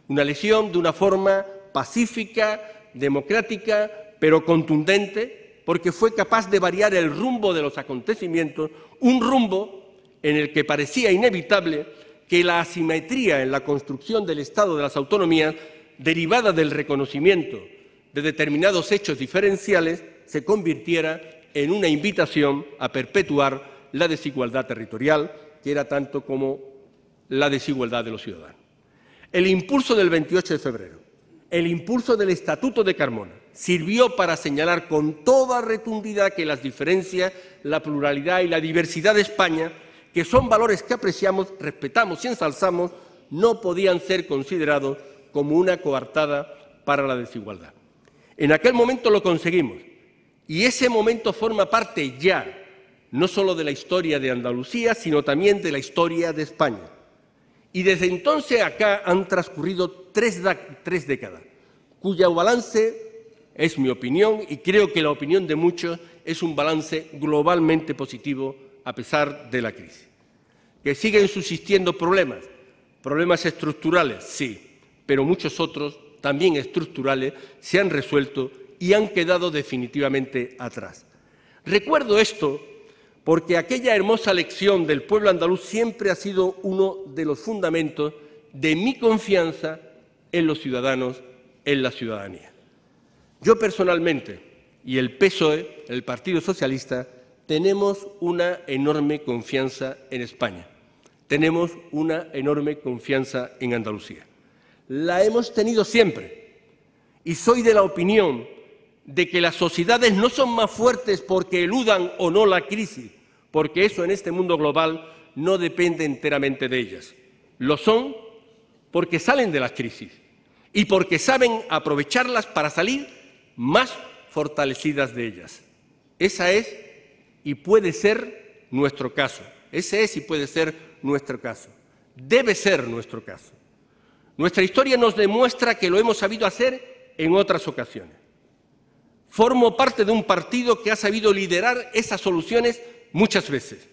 Una lección de una forma pacífica, democrática, pero contundente, porque fue capaz de variar el rumbo de los acontecimientos, un rumbo en el que parecía inevitable que la asimetría en la construcción del Estado de las autonomías, derivada del reconocimiento de determinados hechos diferenciales, se convirtiera en una invitación a perpetuar la desigualdad territorial, que era tanto como la desigualdad de los ciudadanos. El impulso del 28 de febrero, el impulso del Estatuto de Carmona, sirvió para señalar con toda rotundidad que las diferencias, la pluralidad y la diversidad de España, que son valores que apreciamos, respetamos y ensalzamos, no podían ser considerados como una coartada para la desigualdad. En aquel momento lo conseguimos, y ese momento forma parte ya, no solo de la historia de Andalucía, sino también de la historia de España. Y desde entonces acá han transcurrido tres décadas, cuyo balance es mi opinión, y creo que la opinión de muchos es un balance globalmente positivo a pesar de la crisis. Que siguen subsistiendo problemas estructurales, sí, pero muchos otros, también estructurales, se han resuelto y han quedado definitivamente atrás. Recuerdo esto porque aquella hermosa lección del pueblo andaluz siempre ha sido uno de los fundamentos de mi confianza en los ciudadanos, en la ciudadanía. Yo personalmente y el PSOE, el Partido Socialista, tenemos una enorme confianza en España. Tenemos una enorme confianza en Andalucía. La hemos tenido siempre y soy de la opinión de que las sociedades no son más fuertes porque eludan o no la crisis, porque eso en este mundo global no depende enteramente de ellas. Lo son porque salen de las crisis y porque saben aprovecharlas para salir más fortalecidas de ellas. Esa es y puede ser nuestro caso. Ese es y puede ser nuestro caso. Debe ser nuestro caso. Nuestra historia nos demuestra que lo hemos sabido hacer en otras ocasiones. Formo parte de un partido que ha sabido liderar esas soluciones muchas veces.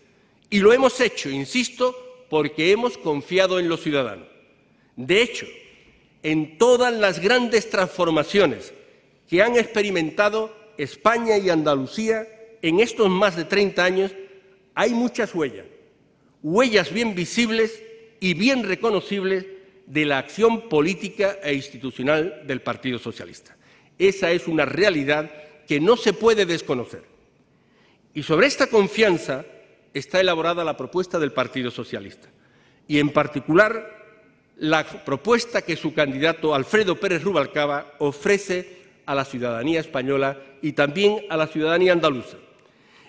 Y lo hemos hecho, insisto, porque hemos confiado en los ciudadanos. De hecho, en todas las grandes transformaciones que han experimentado España y Andalucía en estos más de 30 años, hay muchas huellas, huellas bien visibles y bien reconocibles de la acción política e institucional del Partido Socialista. Esa es una realidad que no se puede desconocer. Y sobre esta confianza está elaborada la propuesta del Partido Socialista y, en particular, la propuesta que su candidato Alfredo Pérez Rubalcaba ofrece a la ciudadanía española y también a la ciudadanía andaluza.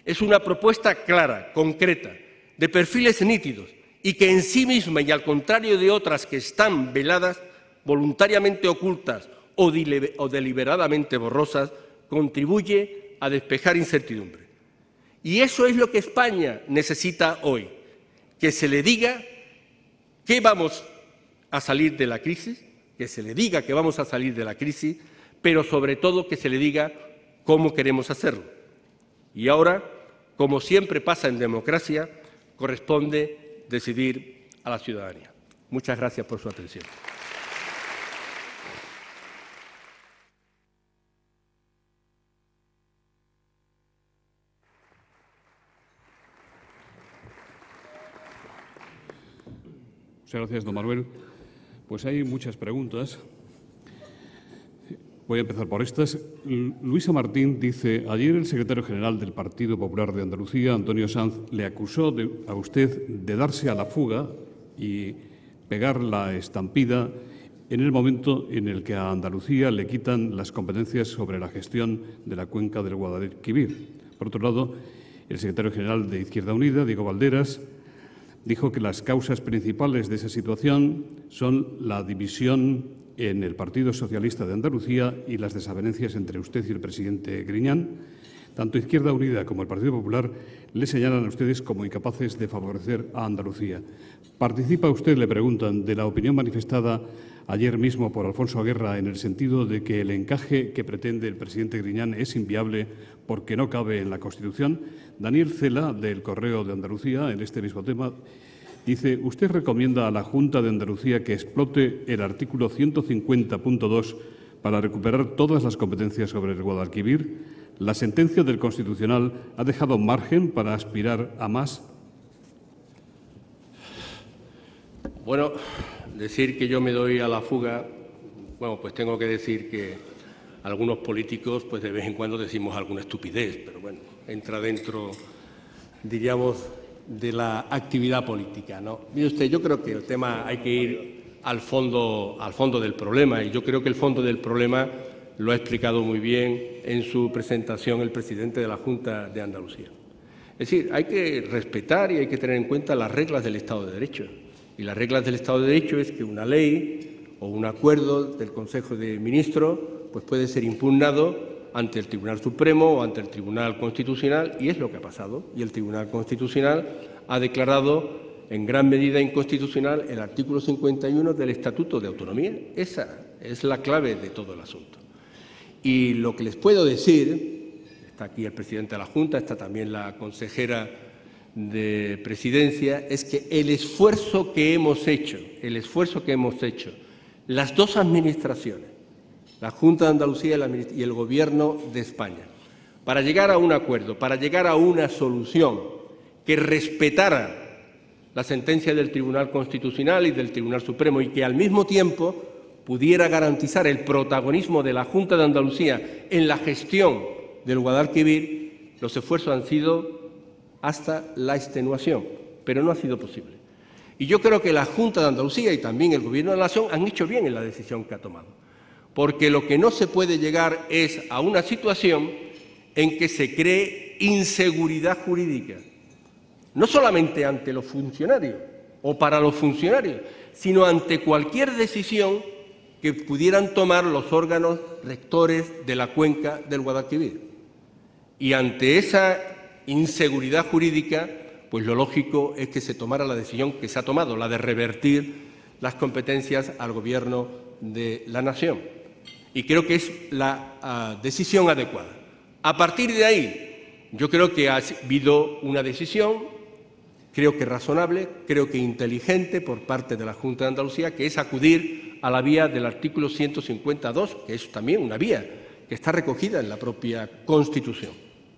Es una propuesta clara, concreta, de perfiles nítidos y que en sí misma, y al contrario de otras que están veladas, voluntariamente ocultas o deliberadamente borrosas, contribuye a despejar incertidumbre. Y eso es lo que España necesita hoy, que se le diga que vamos a salir de la crisis, que se le diga que vamos a salir de la crisis, pero sobre todo que se le diga cómo queremos hacerlo. Y ahora, como siempre pasa en democracia, corresponde decidir a la ciudadanía. Muchas gracias por su atención. Muchas gracias, don Manuel. Pues hay muchas preguntas. Voy a empezar por estas. Luisa Martín dice, ayer el secretario general del Partido Popular de Andalucía, Antonio Sanz, le acusó a usted de darse a la fuga y pegar la estampida en el momento en el que a Andalucía le quitan las competencias sobre la gestión de la cuenca del Guadalquivir. Por otro lado, el secretario general de Izquierda Unida, Diego Valderas, dijo que las causas principales de esa situación son la división en el Partido Socialista de Andalucía y las desavenencias entre usted y el presidente Griñán. Tanto Izquierda Unida como el Partido Popular le señalan a ustedes como incapaces de favorecer a Andalucía. ¿Participa usted, le preguntan, de la opinión manifestada ayer mismo por Alfonso Guerra en el sentido de que el encaje que pretende el presidente Griñán es inviable porque no cabe en la Constitución? Daniel Cela, del Correo de Andalucía, en este mismo tema, dice, usted recomienda a la Junta de Andalucía que explote el artículo 150.2 para recuperar todas las competencias sobre el Guadalquivir. ¿La sentencia del Constitucional ha dejado margen para aspirar a más? Bueno, decir que yo me doy a la fuga, bueno, pues tengo que decir que algunos políticos, pues de vez en cuando decimos alguna estupidez, pero bueno, entra dentro, diríamos, de la actividad política, ¿no? Mire usted, yo creo que el tema hay que ir al fondo del problema, y yo creo que el fondo del problema lo ha explicado muy bien en su presentación el presidente de la Junta de Andalucía. Es decir, hay que respetar y hay que tener en cuenta las reglas del Estado de Derecho. Y las reglas del Estado de Derecho es que una ley o un acuerdo del Consejo de Ministros pues puede ser impugnado ante el Tribunal Supremo o ante el Tribunal Constitucional, y es lo que ha pasado. Y el Tribunal Constitucional ha declarado en gran medida inconstitucional el artículo 51 del Estatuto de Autonomía. Esa es la clave de todo el asunto. Y lo que les puedo decir, está aquí el presidente de la Junta, está también la consejera de Presidencia, es que el esfuerzo que hemos hecho, las dos administraciones, la Junta de Andalucía y el Gobierno de España, para llegar a un acuerdo, para llegar a una solución que respetara la sentencia del Tribunal Constitucional y del Tribunal Supremo y que al mismo tiempo pudiera garantizar el protagonismo de la Junta de Andalucía en la gestión del Guadalquivir, los esfuerzos han sido hasta la extenuación, pero no ha sido posible. Y yo creo que la Junta de Andalucía y también el Gobierno de la Nación han hecho bien en la decisión que ha tomado, porque lo que no se puede llegar es a una situación en que se cree inseguridad jurídica, no solamente ante los funcionarios o para los funcionarios, sino ante cualquier decisión que pudieran tomar los órganos rectores de la cuenca del Guadalquivir. Y ante esa inseguridad jurídica, pues lo lógico es que se tomara la decisión que se ha tomado, la de revertir las competencias al Gobierno de la Nación. Y creo que es la decisión adecuada. A partir de ahí, yo creo que ha habido una decisión, creo que razonable, creo que inteligente por parte de la Junta de Andalucía, que es acudir a la vía del artículo 152, que es también una vía que está recogida en la propia Constitución.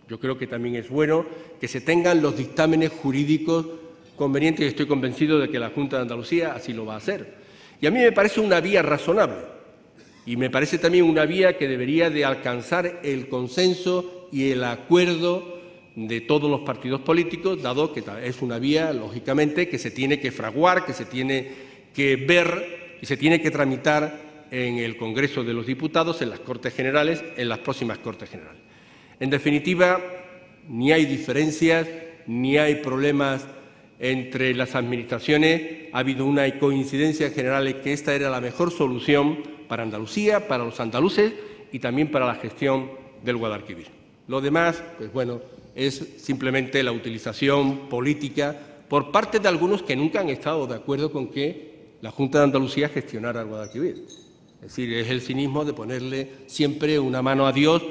Yo creo que también es bueno que se tengan los dictámenes jurídicos convenientes y estoy convencido de que la Junta de Andalucía así lo va a hacer. Y a mí me parece una vía razonable y me parece también una vía que debería de alcanzar el consenso y el acuerdo de todos los partidos políticos, dado que es una vía, lógicamente, que se tiene que fraguar, que se tiene que ver y se tiene que tramitar en el Congreso de los Diputados, en las Cortes Generales, en las próximas Cortes Generales. En definitiva, ni hay diferencias, ni hay problemas entre las administraciones. Ha habido una coincidencia general en que esta era la mejor solución para Andalucía, para los andaluces y también para la gestión del Guadalquivir. Lo demás, pues bueno, es simplemente la utilización política por parte de algunos que nunca han estado de acuerdo con que la Junta de Andalucía gestionara el Guadalquivir. Es decir, es el cinismo de ponerle siempre una mano a Dios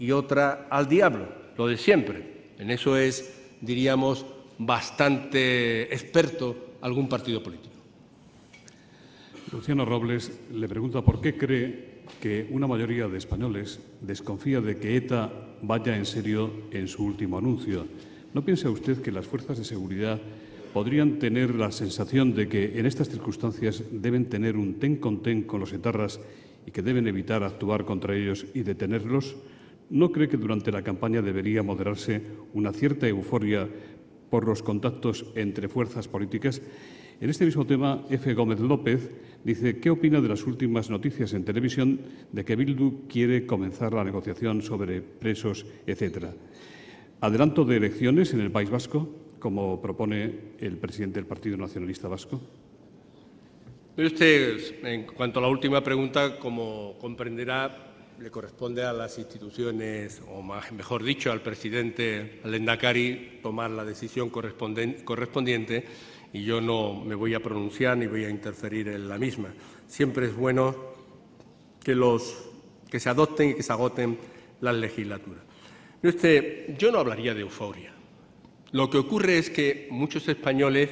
y otra al diablo, lo de siempre. En eso es, diríamos, bastante experto algún partido político. Luciano Robles le pregunta por qué cree que una mayoría de españoles desconfía de que ETA vaya en serio en su último anuncio. ¿No piensa usted que las fuerzas de seguridad podrían tener la sensación de que en estas circunstancias deben tener un ten con los etarras y que deben evitar actuar contra ellos y detenerlos? ¿No cree que durante la campaña debería moderarse una cierta euforia por los contactos entre fuerzas políticas? En este mismo tema, F. Gómez López dice, ¿qué opina de las últimas noticias en televisión de que Bildu quiere comenzar la negociación sobre presos, etcétera? ¿Adelanto de elecciones en el País Vasco, como propone el presidente del Partido Nacionalista Vasco? Usted, en cuanto a la última pregunta, como comprenderá, le corresponde a las instituciones, o mejor dicho, al presidente, al Lehendakari, tomar la decisión correspondiente y yo no me voy a pronunciar ni voy a interferir en la misma. Siempre es bueno que se adopten y que se agoten las legislaturas. Yo no hablaría de euforia. Lo que ocurre es que muchos españoles,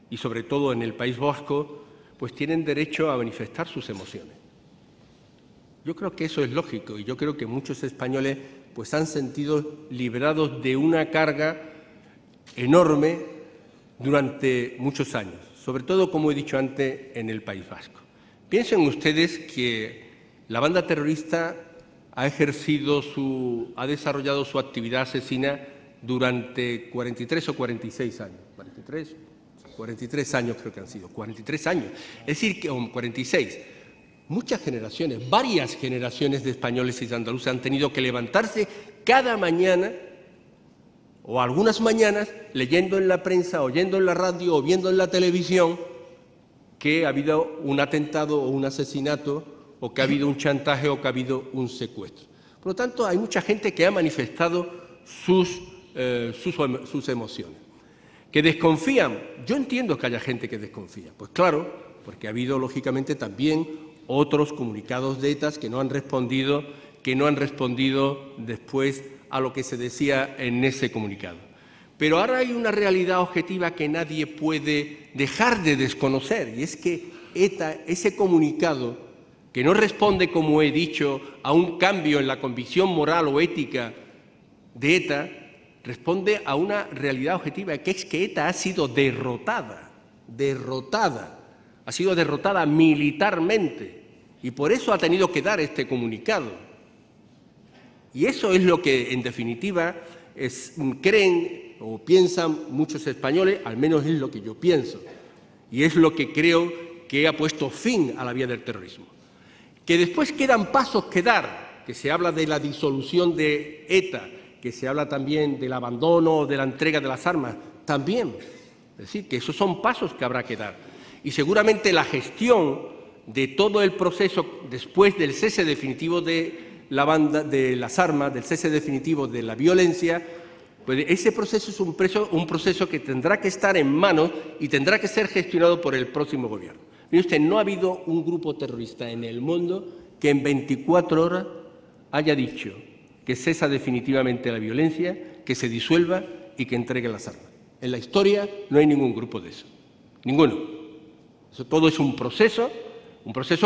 y sobre todo en el País Vasco, pues tienen derecho a manifestar sus emociones. Yo creo que eso es lógico y yo creo que muchos españoles pues han sentido liberados de una carga enorme durante muchos años, sobre todo, como he dicho antes, en el País Vasco. Piensen ustedes que la banda terrorista ha desarrollado su actividad asesina durante 43 o 46 años. 43 años creo que han sido, 43 años. Es decir, que 46. Muchas generaciones, varias generaciones de españoles y de andaluces han tenido que levantarse cada mañana o algunas mañanas leyendo en la prensa, oyendo en la radio o viendo en la televisión que ha habido un atentado o un asesinato o que ha habido un chantaje o que ha habido un secuestro. Por lo tanto, hay mucha gente que ha manifestado sus emociones. ¿Que desconfían? Yo entiendo que haya gente que desconfía. Pues claro, porque ha habido, lógicamente, también otros comunicados de ETA que no han respondido después a lo que se decía en ese comunicado. Pero ahora hay una realidad objetiva que nadie puede dejar de desconocer, y es que ETA, ese comunicado, que no responde, como he dicho, a un cambio en la convicción moral o ética de ETA, responde a una realidad objetiva, que es que ETA ha sido derrotada, ha sido derrotada militarmente y por eso ha tenido que dar este comunicado. Y eso es lo que, en definitiva, creen o piensan muchos españoles, al menos es lo que yo pienso, y es lo que creo que ha puesto fin a la vía del terrorismo. Que después quedan pasos que dar, que se habla de la disolución de ETA, que se habla también del abandono, de la entrega de las armas, también. Es decir, que esos son pasos que habrá que dar. Y seguramente la gestión de todo el proceso después del cese definitivo de las armas, del cese definitivo de la violencia, pues ese proceso es un proceso que tendrá que estar en manos y tendrá que ser gestionado por el próximo Gobierno. Mire usted, no ha habido un grupo terrorista en el mundo que en 24 horas haya dicho que cesa definitivamente la violencia, que se disuelva y que entregue las armas. En la historia no hay ningún grupo de eso, ninguno. Eso todo es un proceso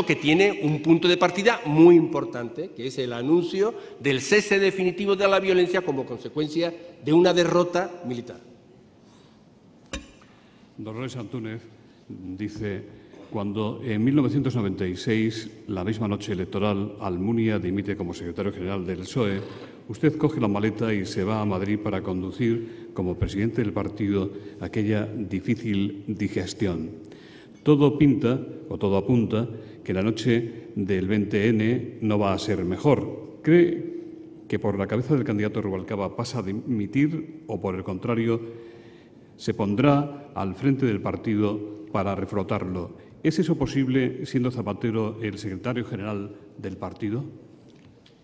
que tiene un punto de partida muy importante, que es el anuncio del cese definitivo de la violencia como consecuencia de una derrota militar. Dolores Antúnez dice: cuando en 1996, la misma noche electoral, Almunia dimite como secretario general del PSOE, usted coge la maleta y se va a Madrid para conducir como presidente del partido aquella difícil digestión. Todo pinta, o todo apunta, que la noche del 20N no va a ser mejor. ¿Cree que por la cabeza del candidato Rubalcaba pasa a dimitir o, por el contrario, se pondrá al frente del partido para reflotarlo? ¿Es eso posible siendo Zapatero el secretario general del partido?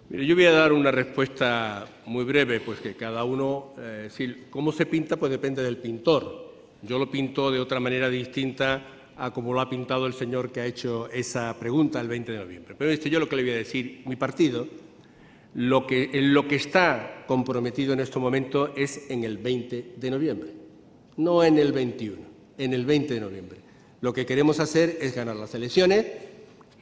Mire, yo voy a dar una respuesta muy breve, pues que cada uno, cómo se pinta, pues depende del pintor. Yo lo pinto de otra manera distinta a como lo ha pintado el señor que ha hecho esa pregunta el 20 de noviembre. Pero yo lo que le voy a decir, mi partido, en lo que está comprometido en este momento es en el 20 de noviembre, no en el 21, en el 20 de noviembre. Lo que queremos hacer es ganar las elecciones,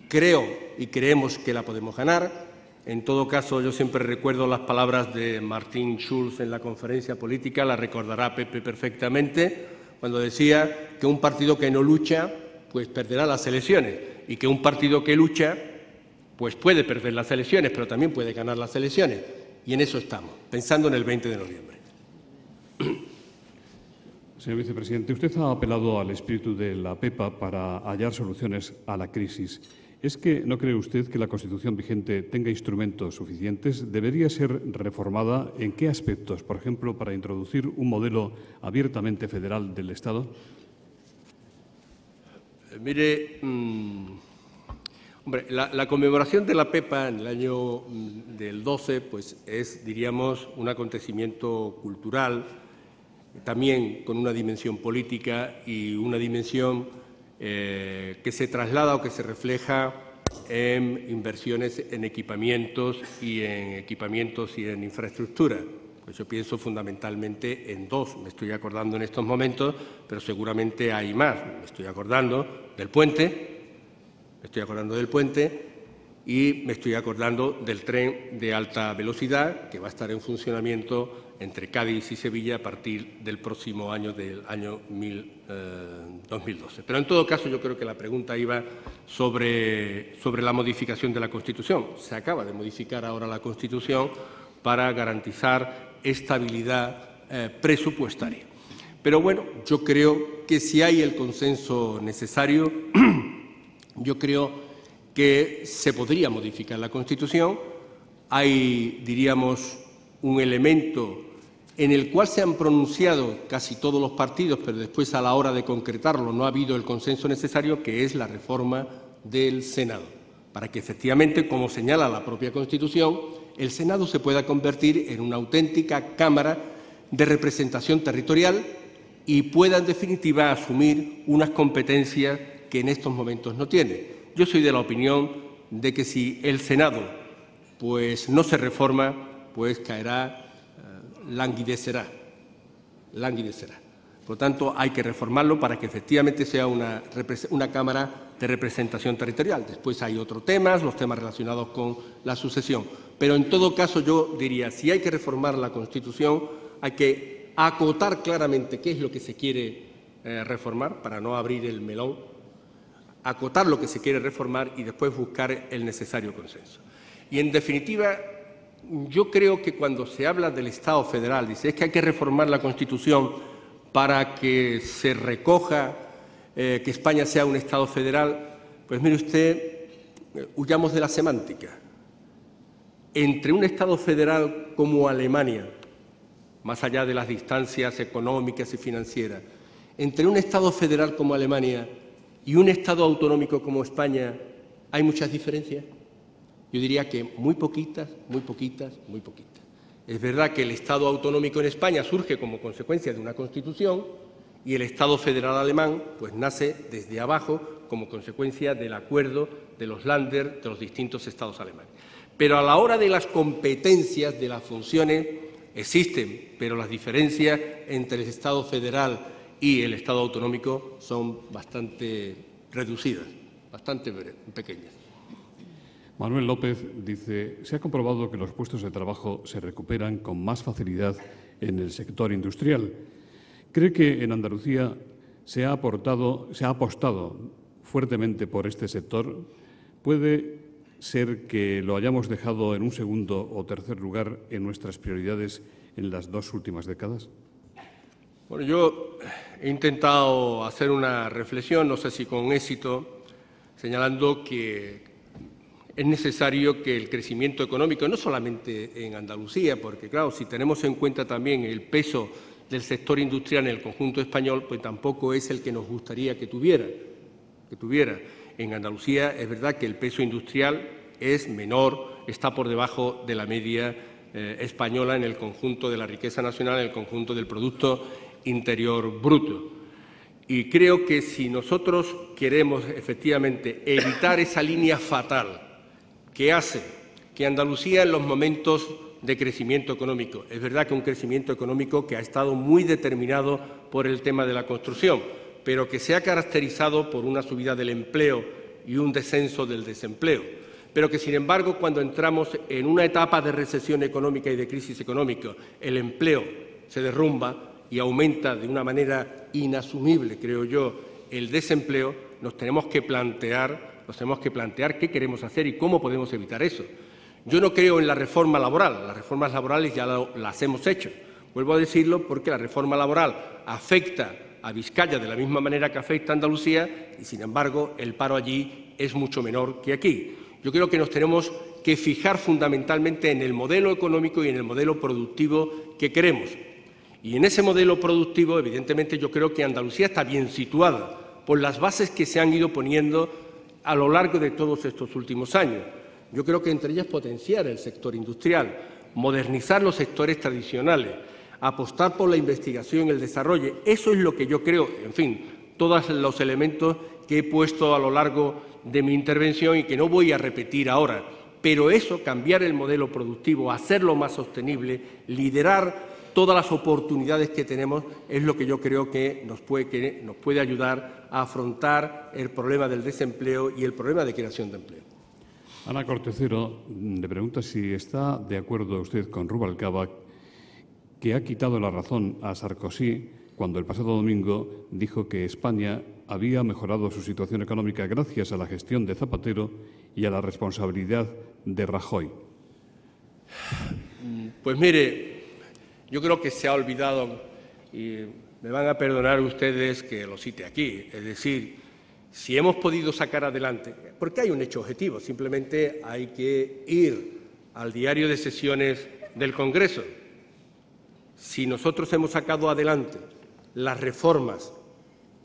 creo y creemos que la podemos ganar. En todo caso, yo siempre recuerdo las palabras de Martin Schulz en la conferencia política, la recordará Pepe perfectamente, cuando decía que un partido que no lucha, pues perderá las elecciones, y que un partido que lucha, pues puede perder las elecciones, pero también puede ganar las elecciones. Y en eso estamos, pensando en el 20 de noviembre. Señor vicepresidente, usted ha apelado al espíritu de la PEPA para hallar soluciones a la crisis. ¿Es que no cree usted que la Constitución vigente tenga instrumentos suficientes? ¿Debería ser reformada? ¿En qué aspectos? Por ejemplo, para introducir un modelo abiertamente federal del Estado. Mire, hombre, la conmemoración de la PEPA en el año del 12 pues es, diríamos, un acontecimiento cultural, también con una dimensión política y una dimensión que se traslada o que se refleja en inversiones en equipamientos y en infraestructura. Pues yo pienso fundamentalmente en dos. Me estoy acordando en estos momentos, pero seguramente hay más. Me estoy acordando del puente, y me estoy acordando del tren de alta velocidad que va a estar en funcionamiento entre Cádiz y Sevilla a partir del próximo año, del año 2012. Pero en todo caso yo creo que la pregunta iba sobre la modificación de la Constitución. Se acaba de modificar ahora la Constitución para garantizar estabilidad presupuestaria. Pero bueno, yo creo que si hay el consenso necesario, yo creo que se podría modificar la Constitución. Hay, diríamos, un elemento en el cual se han pronunciado casi todos los partidos, pero después a la hora de concretarlo no ha habido el consenso necesario, que es la reforma del Senado, para que efectivamente, como señala la propia Constitución, el Senado se pueda convertir en una auténtica Cámara de representación territorial y pueda, en definitiva, asumir unas competencias que en estos momentos no tiene. Yo soy de la opinión de que si el Senado pues no se reforma, pues caerá, languidecerá. Por lo tanto, hay que reformarlo para que efectivamente sea una Cámara de representación territorial. Después hay otros temas, los temas relacionados con la sucesión. Pero en todo caso yo diría, si hay que reformar la Constitución, hay que acotar claramente qué es lo que se quiere reformar para no abrir el melón, acotar lo que se quiere reformar y después buscar el necesario consenso. Y, en definitiva, yo creo que cuando se habla del Estado federal, dice, es que hay que reformar la Constitución para que se recoja que España sea un Estado federal, pues mire usted, huyamos de la semántica. Entre un Estado federal como Alemania, más allá de las distancias económicas y financieras, entre un Estado federal como Alemania y un Estado autonómico como España, ¿hay muchas diferencias? Yo diría que muy poquitas, muy poquitas, muy poquitas. Es verdad que el Estado autonómico en España surge como consecuencia de una Constitución y el Estado federal alemán pues nace desde abajo como consecuencia del acuerdo de los Länder, de los distintos Estados alemanes. Pero a la hora de las competencias, de las funciones, existen, pero las diferencias entre el Estado federal y el Estado autonómico son bastante reducidas, bastante pequeñas. Manuel López dice, se ha comprobado que los puestos de trabajo se recuperan con más facilidad en el sector industrial. ¿Cree que en Andalucía se ha apostado fuertemente por este sector? ¿Puede ser que lo hayamos dejado en un segundo o tercer lugar en nuestras prioridades en las 2 últimas décadas? Bueno, yo he intentado hacer una reflexión, no sé si con éxito, señalando que es necesario que el crecimiento económico, no solamente en Andalucía, porque claro, si tenemos en cuenta también el peso del sector industrial en el conjunto español, pues tampoco es el que nos gustaría que tuviera. En Andalucía es verdad que el peso industrial es menor, está por debajo de la media española en el conjunto de la riqueza nacional, en el conjunto del Producto Interior Bruto. Y creo que si nosotros queremos efectivamente evitar esa línea fatal que hace que Andalucía en los momentos de crecimiento económico, es verdad que un crecimiento económico que ha estado muy determinado por el tema de la construcción, pero que se ha caracterizado por una subida del empleo y un descenso del desempleo, pero que, sin embargo, cuando entramos en una etapa de recesión económica y de crisis económica, el empleo se derrumba y aumenta de una manera inasumible, creo yo, el desempleo, nos tenemos que plantear qué queremos hacer y cómo podemos evitar eso. Yo no creo en la reforma laboral, las reformas laborales ya las hemos hecho. Vuelvo a decirlo porque la reforma laboral afecta a Vizcaya de la misma manera que afecta a Andalucía y, sin embargo, el paro allí es mucho menor que aquí. Yo creo que nos tenemos que fijar fundamentalmente en el modelo económico y en el modelo productivo que queremos. Y en ese modelo productivo, evidentemente, yo creo que Andalucía está bien situada por las bases que se han ido poniendo a lo largo de todos estos últimos años. Yo creo que entre ellas potenciar el sector industrial, modernizar los sectores tradicionales, apostar por la investigación y el desarrollo. Eso es lo que yo creo, en fin, todos los elementos que he puesto a lo largo de mi intervención y que no voy a repetir ahora. Pero eso, cambiar el modelo productivo, hacerlo más sostenible, liderar todas las oportunidades que tenemos, es lo que yo creo que nos puede ayudar a afrontar el problema del desempleo y el problema de creación de empleo. Ana Cortecero le pregunta si está de acuerdo usted con Rubalcaba, que ha quitado la razón a Sarkozy cuando el pasado domingo dijo que España había mejorado su situación económica gracias a la gestión de Zapatero y a la responsabilidad de Rajoy. Pues mire, yo creo que se ha olvidado, y me van a perdonar ustedes que lo cite aquí, es decir, si hemos podido sacar adelante, porque hay un hecho objetivo, simplemente hay que ir al diario de sesiones del Congreso. Si nosotros hemos sacado adelante las reformas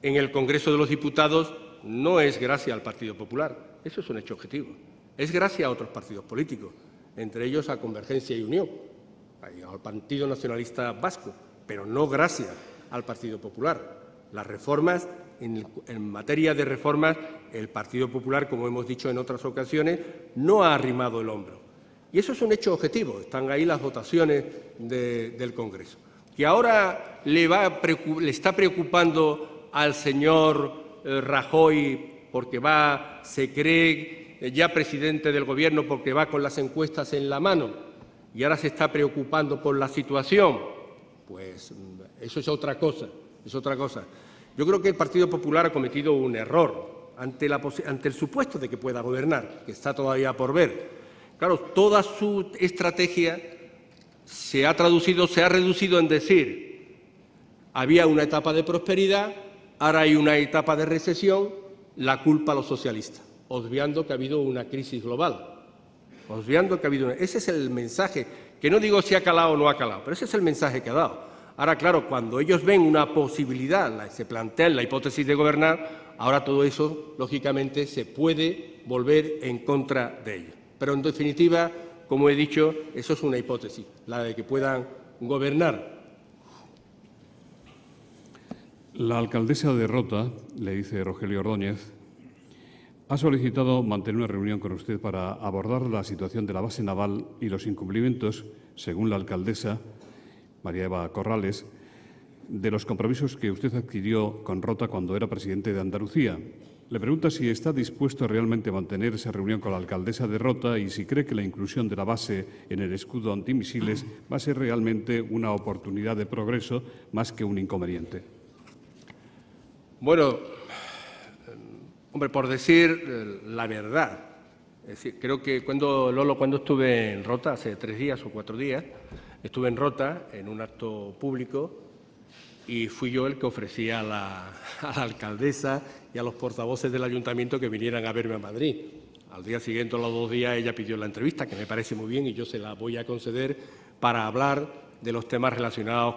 en el Congreso de los Diputados, no es gracias al Partido Popular, eso es un hecho objetivo, es gracias a otros partidos políticos, entre ellos a Convergencia y Unión, al Partido Nacionalista Vasco, pero no gracias al Partido Popular. Las reformas, en materia de reformas, el Partido Popular, como hemos dicho en otras ocasiones, no ha arrimado el hombro. Y eso es un hecho objetivo, están ahí las votaciones del Congreso. Que ahora le está preocupando al señor Rajoy porque se cree ya presidente del Gobierno porque va con las encuestas en la mano y ahora se está preocupando por la situación, pues eso es otra cosa, Yo creo que el Partido Popular ha cometido un error ante el supuesto de que pueda gobernar, que está todavía por ver. Claro, toda su estrategia se ha reducido en decir: había una etapa de prosperidad, ahora hay una etapa de recesión, la culpa a los socialistas, obviando que ha habido una crisis global. Ese es el mensaje, que no digo si ha calado o no ha calado, pero ese es el mensaje que ha dado. Ahora, claro, cuando ellos ven una posibilidad, se plantean la hipótesis de gobernar, ahora todo eso, lógicamente, se puede volver en contra de ellos. Pero, en definitiva, como he dicho, eso es una hipótesis, la de que puedan gobernar. La alcaldesa de Rota, le dice Rogelio Ordóñez, ha solicitado mantener una reunión con usted para abordar la situación de la base naval y los incumplimientos, según la alcaldesa, María Eva Corrales, de los compromisos que usted adquirió con Rota cuando era presidente de Andalucía. Le pregunta si está dispuesto realmente a mantener esa reunión con la alcaldesa de Rota y si cree que la inclusión de la base en el escudo antimisiles va a ser realmente una oportunidad de progreso más que un inconveniente. Bueno, hombre, por decir la verdad, es decir, creo que cuando estuve en Rota, hace 3 días o 4 días, estuve en Rota en un acto público y fui yo el que ofrecía a la alcaldesa y a los portavoces del ayuntamiento que vinieran a verme a Madrid. Al día siguiente, a los 2 días, ella pidió la entrevista, que me parece muy bien y yo se la voy a conceder para hablar de los temas relacionados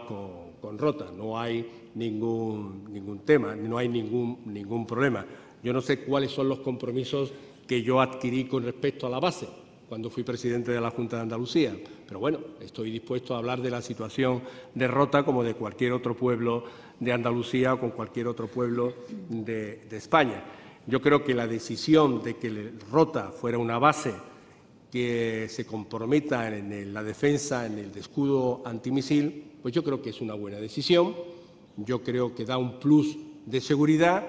con Rota. No hay ningún tema, no hay ningún problema. Yo no sé cuáles son los compromisos que yo adquirí con respecto a la base cuando fui presidente de la Junta de Andalucía. Pero bueno, estoy dispuesto a hablar de la situación de Rota como de cualquier otro pueblo de Andalucía o con cualquier otro pueblo de España. Yo creo que la decisión de que Rota fuera una base que se comprometa en la defensa, en el escudo antimisil, pues yo creo que es una buena decisión. Yo creo que da un plus de seguridad.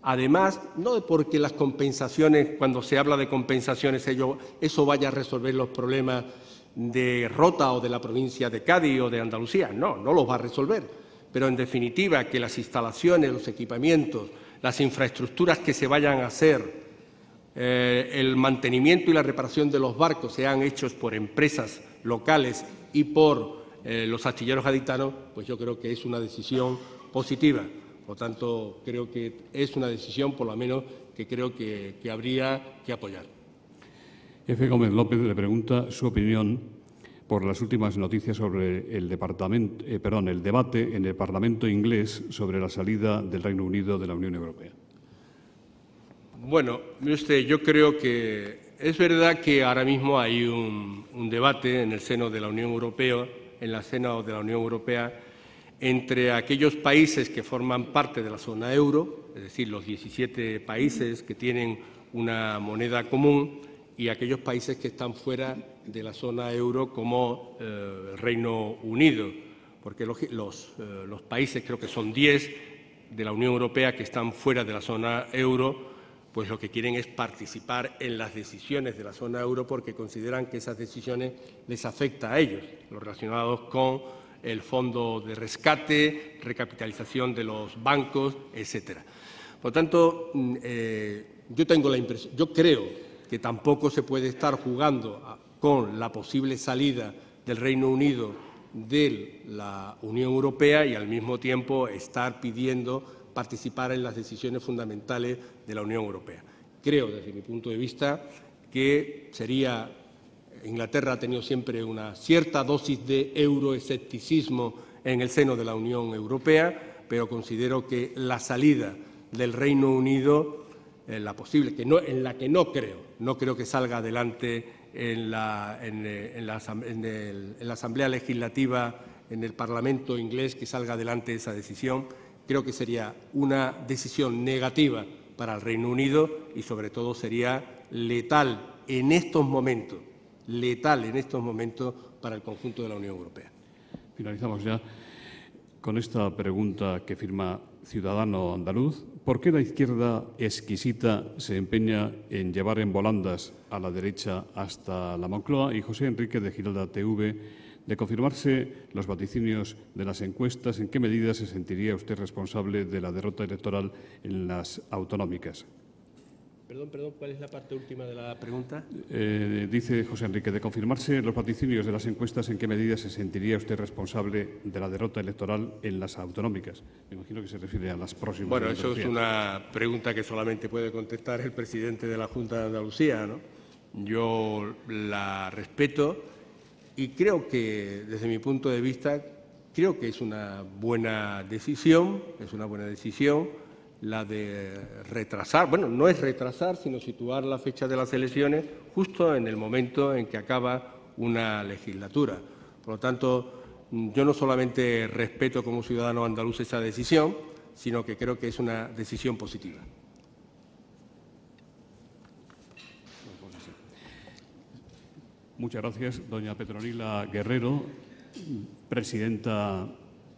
Además, no porque las compensaciones, cuando se habla de compensaciones, eso vaya a resolver los problemas de Rota o de la provincia de Cádiz o de Andalucía. No los va a resolver. Pero, en definitiva, que las instalaciones, los equipamientos, las infraestructuras que se vayan a hacer, el mantenimiento y la reparación de los barcos sean hechos por empresas locales y por los astilleros gaditanos, pues yo creo que es una decisión positiva. Por lo tanto, creo que es una decisión, por lo menos, que creo que habría que apoyar. F. Gómez López le pregunta su opinión por las últimas noticias sobre el debate en el Parlamento inglés sobre la salida del Reino Unido de la Unión Europea. Bueno, mire usted, yo creo que es verdad que ahora mismo hay un debate en el seno de la Unión Europea, entre aquellos países que forman parte de la zona euro, es decir, los 17 países que tienen una moneda común, y aquellos países que están fuera de la zona euro, como el Reino Unido, porque los países, creo que son 10 de la Unión Europea que están fuera de la zona euro, pues lo que quieren es participar en las decisiones de la zona euro porque consideran que esas decisiones les afectan a ellos, los relacionados con el fondo de rescate, recapitalización de los bancos, etcétera. Por tanto, yo creo que tampoco se puede estar jugando con la posible salida del Reino Unido de la Unión Europea y al mismo tiempo estar pidiendo participar en las decisiones fundamentales de la Unión Europea. Creo, desde mi punto de vista, que Inglaterra ha tenido siempre una cierta dosis de euroescepticismo en el seno de la Unión Europea, pero considero que la salida del Reino Unido, la posible, en la que no creo que salga adelante en la Asamblea Legislativa, en el Parlamento inglés, que salga adelante esa decisión. Creo que sería una decisión negativa para el Reino Unido y, sobre todo, sería letal en estos momentos para el conjunto de la Unión Europea. Finalizamos ya con esta pregunta que firma Ciudadano Andaluz. ¿Por qué la izquierda exquisita se empeña en llevar en volandas a la derecha hasta la Moncloa? Y José Enrique de Giralda TV De confirmarse los vaticinios de las encuestas, ¿en qué medida se sentiría usted responsable de la derrota electoral en las autonómicas? Perdón, ¿cuál es la parte última de la pregunta? Dice José Enrique, de confirmarse los vaticinios de las encuestas, ¿en qué medida se sentiría usted responsable de la derrota electoral en las autonómicas? Me imagino que se refiere a las próximas. Bueno, eso es una pregunta que solamente puede contestar el presidente de la Junta de Andalucía, ¿no? Yo la respeto y creo que, desde mi punto de vista, creo que es una buena decisión, la de retrasar, bueno, no es retrasar, sino situar la fecha de las elecciones justo en el momento en que acaba una legislatura. Por lo tanto, yo no solamente respeto como ciudadano andaluz esa decisión, sino que creo que es una decisión positiva. Muchas gracias, doña Petronila Guerrero, presidenta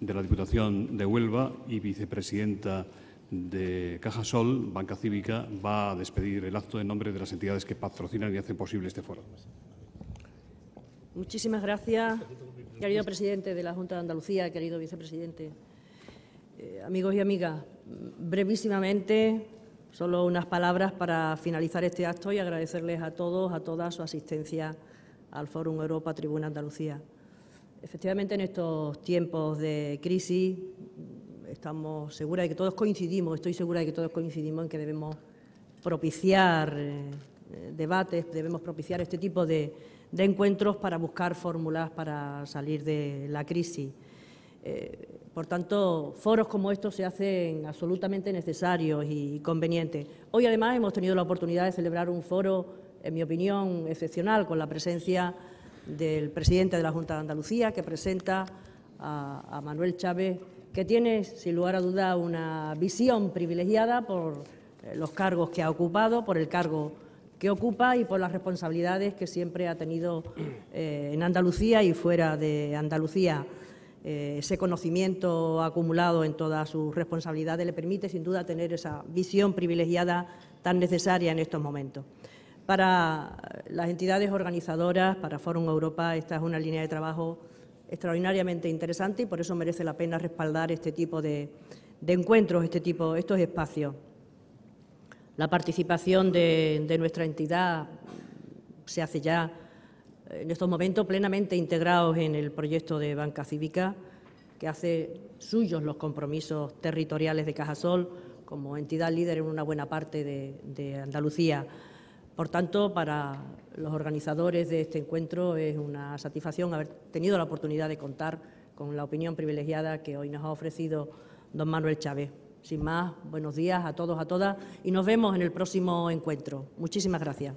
de la Diputación de Huelva y vicepresidenta de Cajasol, Banca Cívica, va a despedir el acto en nombre de las entidades que patrocinan y hacen posible este foro. Muchísimas gracias, querido presidente de la Junta de Andalucía, querido vicepresidente. Amigos y amigas, brevísimamente, solo unas palabras para finalizar este acto y agradecerles a todos, a todas su asistencia al Fórum Europa Tribuna Andalucía. Efectivamente, en estos tiempos de crisis, estamos seguras de que todos coincidimos, estoy segura de que todos coincidimos en que debemos propiciar debates, debemos propiciar este tipo de encuentros para buscar fórmulas para salir de la crisis. Por tanto, foros como estos se hacen absolutamente necesarios y convenientes. Hoy, además, hemos tenido la oportunidad de celebrar un foro, en mi opinión, excepcional, con la presencia del presidente de la Junta de Andalucía, que presenta a Manuel Chávez, que tiene, sin lugar a duda, una visión privilegiada por los cargos que ha ocupado, por el cargo que ocupa y por las responsabilidades que siempre ha tenido en Andalucía y fuera de Andalucía. Ese conocimiento acumulado en todas sus responsabilidades le permite, sin duda, tener esa visión privilegiada tan necesaria en estos momentos. Para las entidades organizadoras, para Fórum Europa, esta es una línea de trabajo extraordinariamente interesante y por eso merece la pena respaldar este tipo de encuentros, estos espacios. La participación de nuestra entidad se hace ya en estos momentos plenamente integrados en el proyecto de Banca Cívica, que hace suyos los compromisos territoriales de Cajasol como entidad líder en una buena parte de Andalucía. Por tanto, para los organizadores de este encuentro es una satisfacción haber tenido la oportunidad de contar con la opinión privilegiada que hoy nos ha ofrecido don Manuel Chávez. Sin más, buenos días a todos, a todas y nos vemos en el próximo encuentro. Muchísimas gracias.